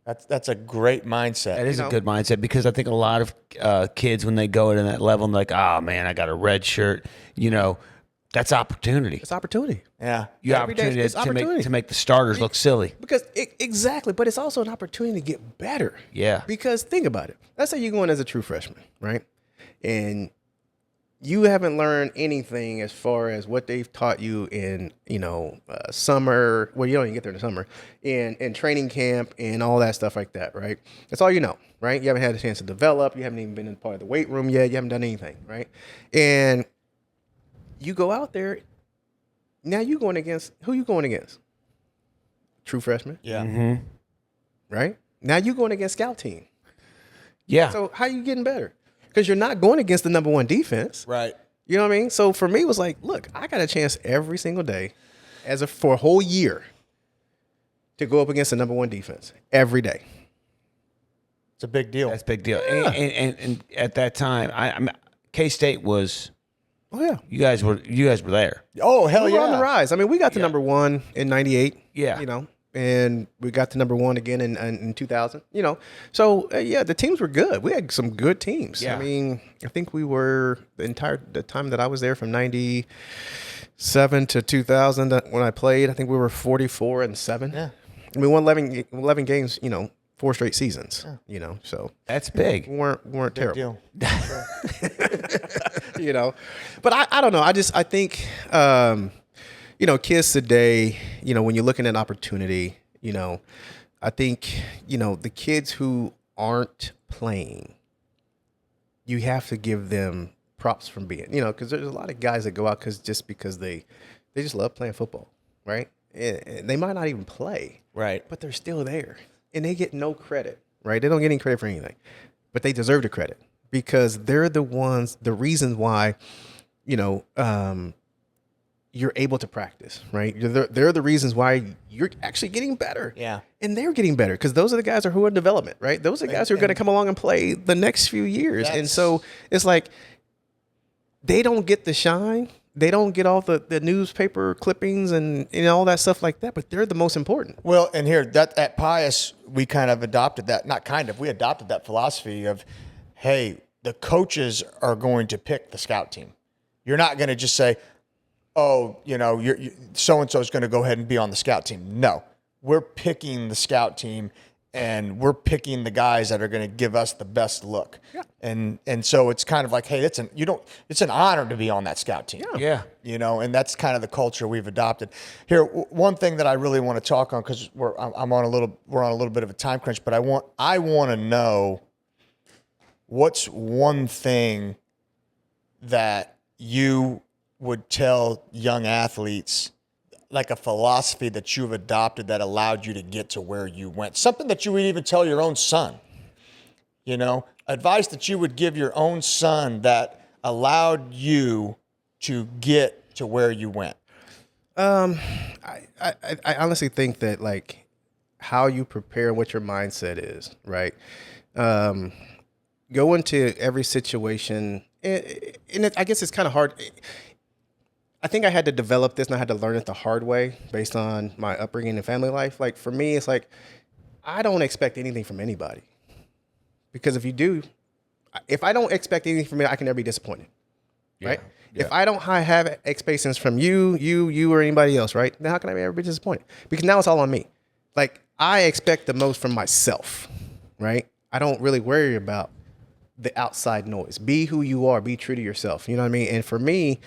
That's a great mindset. That is a good mindset, because I think a lot of kids, when they go into that level, and like, oh man, I got a red shirt, that's opportunity. It's opportunity. Yeah. You have Every day opportunity it's opportunity. to make the starters look silly. Because exactly, but it's also an opportunity to get better. Yeah. Because think about it. Let's say you're going as a true freshman, right? And you haven't learned anything as far as what they've taught you in, summer. Well, you don't even get there in the summer, in training camp and all that stuff like that, right? That's all you know, right? You haven't had a chance to develop. You haven't even been in part of the weight room yet. You haven't done anything, right? And you go out there. Now you going against who? You going against? true freshman. Yeah. Right? Now you're going against scout team. Yeah. So how you getting better? Because you're not going against the number one defense. Right. You know what I mean? So for me, it was like, look, I got a chance every single day for a whole year to go up against the number one defense every day. It's a big deal. That's a big deal. And at that time, I K-State was. Oh yeah, You guys were there. Oh, hell we yeah. were on the rise. I mean, we got to number one in '98. Yeah. You know, and we got to number one again in 2000. You know, so yeah, the teams were good. We had some good teams. Yeah. I mean, I think we were the time that I was there from '97 to 2000 when I played. I think we were 44-7. Yeah. We won 11 games. You know, 4 straight seasons. Yeah. You know, so That's big. we weren't terrible. Deal. You know, but I don't know. I think, you know, kids today, you know, when you're looking at opportunity, you know, I think, you know, the kids who aren't playing, you have to give them props from being, you know, because there's a lot of guys that go out because they just love playing football, right? And they might not even play, Right. but they're still there and they get no credit, right? They don't get any credit for anything, but they deserve the credit. Because they're the reasons why, you know, you're able to practice, right? They're the reasons why you're actually getting better. Yeah. And they're getting better because those are the guys who are in development, right? Those are the guys who are going to come along and play the next few years. And so it's like they don't get the shine. They don't get all the newspaper clippings and all that stuff like that, but they're the most important. Well, and here at Pius, we kind of adopted that, we adopted that philosophy of, hey, the coaches are going to pick the scout team. You're not going to just say, oh, you know, so-and-so is going to go ahead and be on the scout team. No, we're picking the scout team and we're picking the guys that are going to give us the best look. Yeah. And so it's kind of like, hey, it's an honor to be on that scout team. Yeah. You know, and that's kind of the culture we've adopted. Here, one thing that I really want to talk on, because we're on a little bit of a time crunch, but I want to know, what's one thing that you would tell young athletes, like a philosophy that you've adopted that allowed you to get to where you went? Something that you would even tell your own son, you know, advice that you would give your own son that allowed you to get to where you went. I honestly think that, like, how you prepare and what your mindset is, right? Go into every situation, and I guess it's kind of hard. I think I had to develop this and I had to learn it the hard way based on my upbringing and family life. Like, for me, it's like, I don't expect anything from anybody. Because if I don't expect anything from you, I can never be disappointed, right? Yeah. If I don't have expectations from you or anybody else, right, then how can I ever be disappointed? Because now it's all on me. Like, I expect the most from myself, right? I don't really worry about the outside noise. Be who you are. Be true to yourself. You know what I mean? And for me,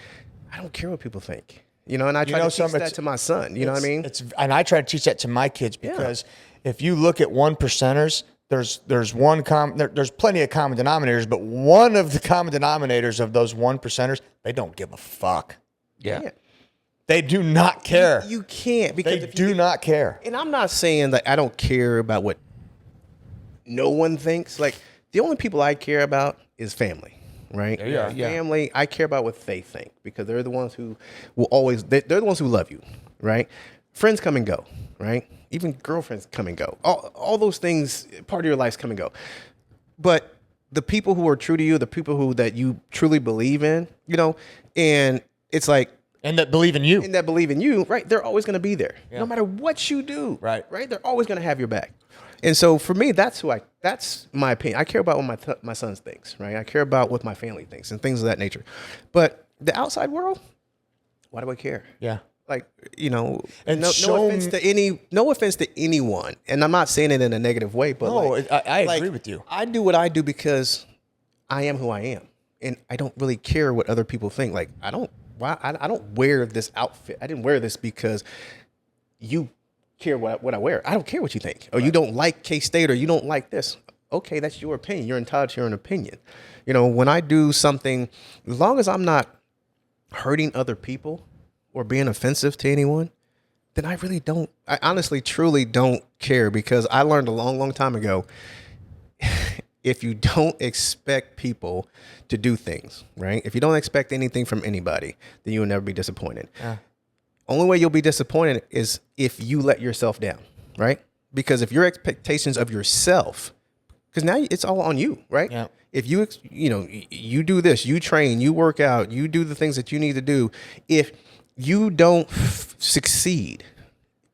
I don't care what people think. You know, and I try to teach that to my son. You know what I mean? And I try to teach that to my kids because if you look at 1%ers, there's plenty of common denominators, but one of the common denominators of those 1%ers, they don't give a fuck. Yeah. They do not care. You can't, because they do not care. And I'm not saying that I don't care about what no one thinks. Like, the only people I care about is family, right? Yeah. Family, I care about what they think because they're the ones who will always, they're the ones who love you, right? Friends come and go, right? Even girlfriends come and go. All those things, part of your lives come and go. But the people who are true to you, the people that you truly believe in, you know, and it's like, and that believe in you. Right? They're always going to be there. No matter what you do. Right? They're always going to have your back. And so for me, that's my opinion. I care about what my son thinks, right? I care about what my family thinks and things of that nature. But the outside world, why do I care? Yeah. Like, you know, and no offense to anyone. And I'm not saying it in a negative way, but I agree with you. I do what I do because I am who I am. And I don't really care what other people think. Like, I don't wear this outfit. I didn't wear this because you care what I wear. I don't care what you think. Or you don't like K-State, or you don't like this. Okay, that's your opinion. You're entitled to your own opinion. You know, when I do something, as long as I'm not hurting other people or being offensive to anyone, then I really don't. I honestly, truly don't care, because I learned a long, long time ago, if you don't expect people to do things, right? If you don't expect anything from anybody, then you will never be disappointed. Only way you'll be disappointed is if you let yourself down, right? Because if your expectations of yourself, because now it's all on you, right? Yeah. If you you do this, you train, you work out, you do the things that you need to do. If you don't succeed,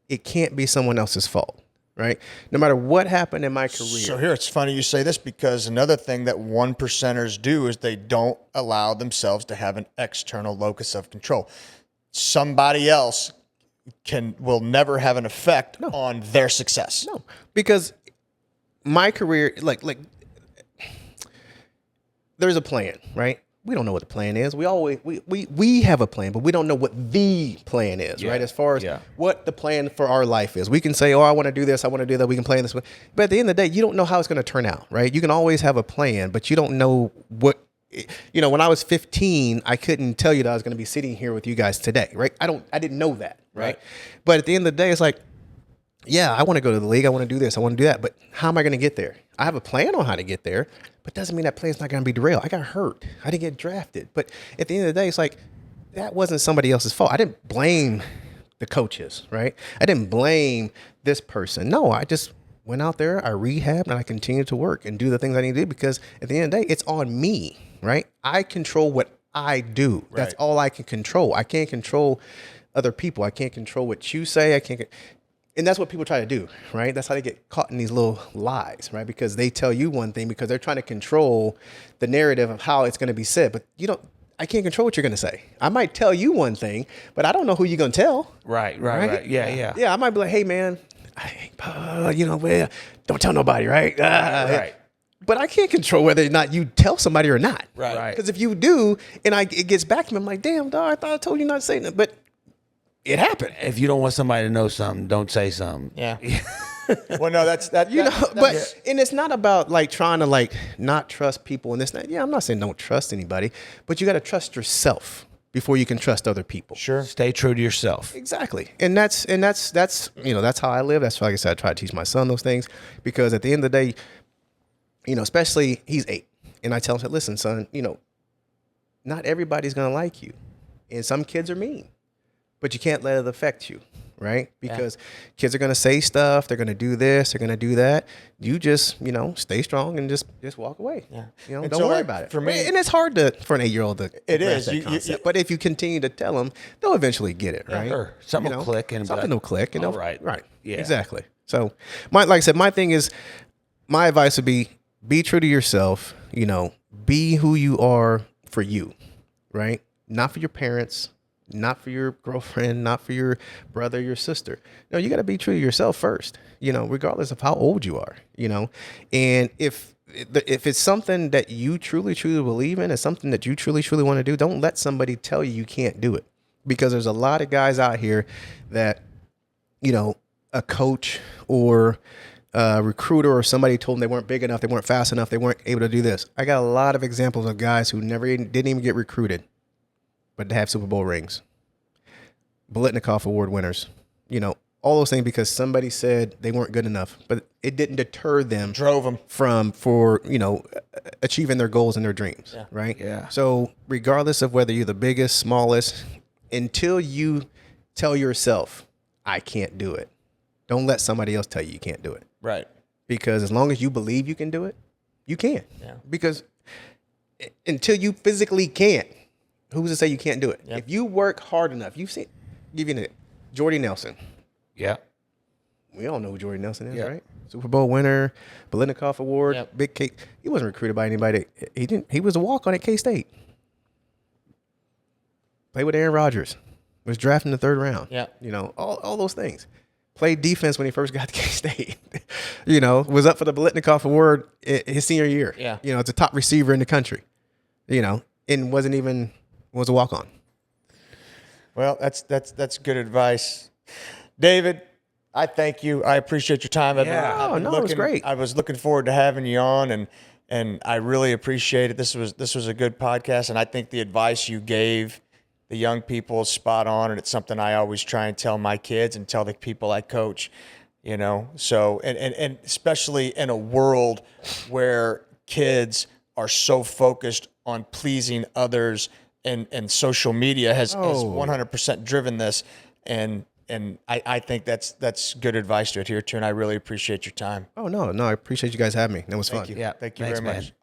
it can't be someone else's fault, right? No matter what happened in my career. So here, it's funny you say this, because another thing that 1%ers do is they don't allow themselves to have an external locus of control. Somebody else will never have an effect on their success. No, because my career, like there's a plan, right? We don't know what the plan is. We have a plan, but we don't know what the plan is, right? As far as what the plan for our life is. We can say, oh, I want to do this, I want to do that, we can plan this way. But at the end of the day, you don't know how it's going to turn out, right? You can always have a plan, but you don't know what, when I was 15, I couldn't tell you that I was going to be sitting here with you guys today, right? I didn't know that, right? But at the end of the day, it's like, yeah, I want to go to the league. I want to do this. I want to do that. But how am I going to get there? I have a plan on how to get there, but doesn't mean that plan's not going to be derailed. I got hurt. I didn't get drafted. But at the end of the day, it's like, that wasn't somebody else's fault. I didn't blame the coaches, right? I didn't blame this person. No, I just went out there, I rehabbed, and I continued to work and do the things I need to do, because at the end of the day, it's on me, right? I control what I do. Right. That's all I can control. I can't control other people. I can't control what you say. And that's what people try to do, right? That's how they get caught in these little lies, right? Because they tell you one thing because they're trying to control the narrative of how it's going to be said. But I can't control what you're going to say. I might tell you one thing, but I don't know who you're going to tell. Right. Yeah. Yeah, I might be like, hey, man, don't tell nobody, right? Right. But I can't control whether or not you tell somebody or not. Right. Because if you do, and it gets back to me, I'm like, damn, dog, I thought I told you not to say nothing. But it happened. If you don't want somebody to know something, don't say something. Yeah. Well, no, that's and it's not about like trying to like not trust people and this and that. Yeah, I'm not saying don't trust anybody, but you got to trust yourself before you can trust other people. Sure. Stay true to yourself. Exactly. And that's that's how I live. That's why, like I said, I try to teach my son those things, because at the end of the day, especially he's 8, and I tell him, listen, son, not everybody's going to like you, and some kids are mean. But you can't let it affect you, right? Because kids are going to say stuff. They're going to do this. They're going to do that. You just, stay strong and just walk away. Yeah. Don't worry about it. For me, and it's hard for an 8-year-old to grasp that concept. But if you continue to tell them, they'll eventually get it, right? Sure. Something will click. Something will click. Right. Yeah. Exactly. So, like I said, my thing is, my advice would be true to yourself. Be who you are for you, right? Not for your parents. Not for your girlfriend, not for your brother, your sister. No, you got to be true to yourself first, regardless of how old you are, and if it's something that you truly, truly believe in, it's something that you truly, truly want to do, don't let somebody tell you can't do it, because there's a lot of guys out here that, a coach or a recruiter or somebody told them they weren't big enough, they weren't fast enough, they weren't able to do this. I got a lot of examples of guys who didn't even get recruited, but to have Super Bowl rings, Biletnikoff Award winners, all those things, because somebody said they weren't good enough, but it didn't deter them, drove them for achieving their goals and their dreams, right? Yeah. So regardless of whether you're the biggest, smallest, until you tell yourself, I can't do it, don't let somebody else tell you can't do it. Right. Because as long as you believe you can do it, you can. Yeah. Because until you physically can't, who's to say you can't do it? Yep. If you work hard enough, give you a Jordy Nelson. Yeah. We all know who Jordy Nelson is, right? Super Bowl winner, Biletnikoff Award, big K. He wasn't recruited by anybody. He was a walk-on at K-State. Played with Aaron Rodgers. Was drafted in the 3rd round. Yeah. All those things. Played defense when he first got to K-State. Was up for the Biletnikoff Award his senior year. Yeah. It's a top receiver in the country. And was a walk-on. Well, that's good advice. David, I thank you. I appreciate your time. It was great. I was looking forward to having you on, and I really appreciate it. This was a good podcast, and I think the advice you gave the young people is spot on, and it's something I always try and tell my kids and tell the people I coach. You know, so and especially in a world where kids are so focused on pleasing others, and social media has 100% driven this, and I think that's good advice to adhere to, and I really appreciate your time. Oh, no, I appreciate you guys having me. That was fun. Thank you. Yeah. Thank you Thanks, very man. much.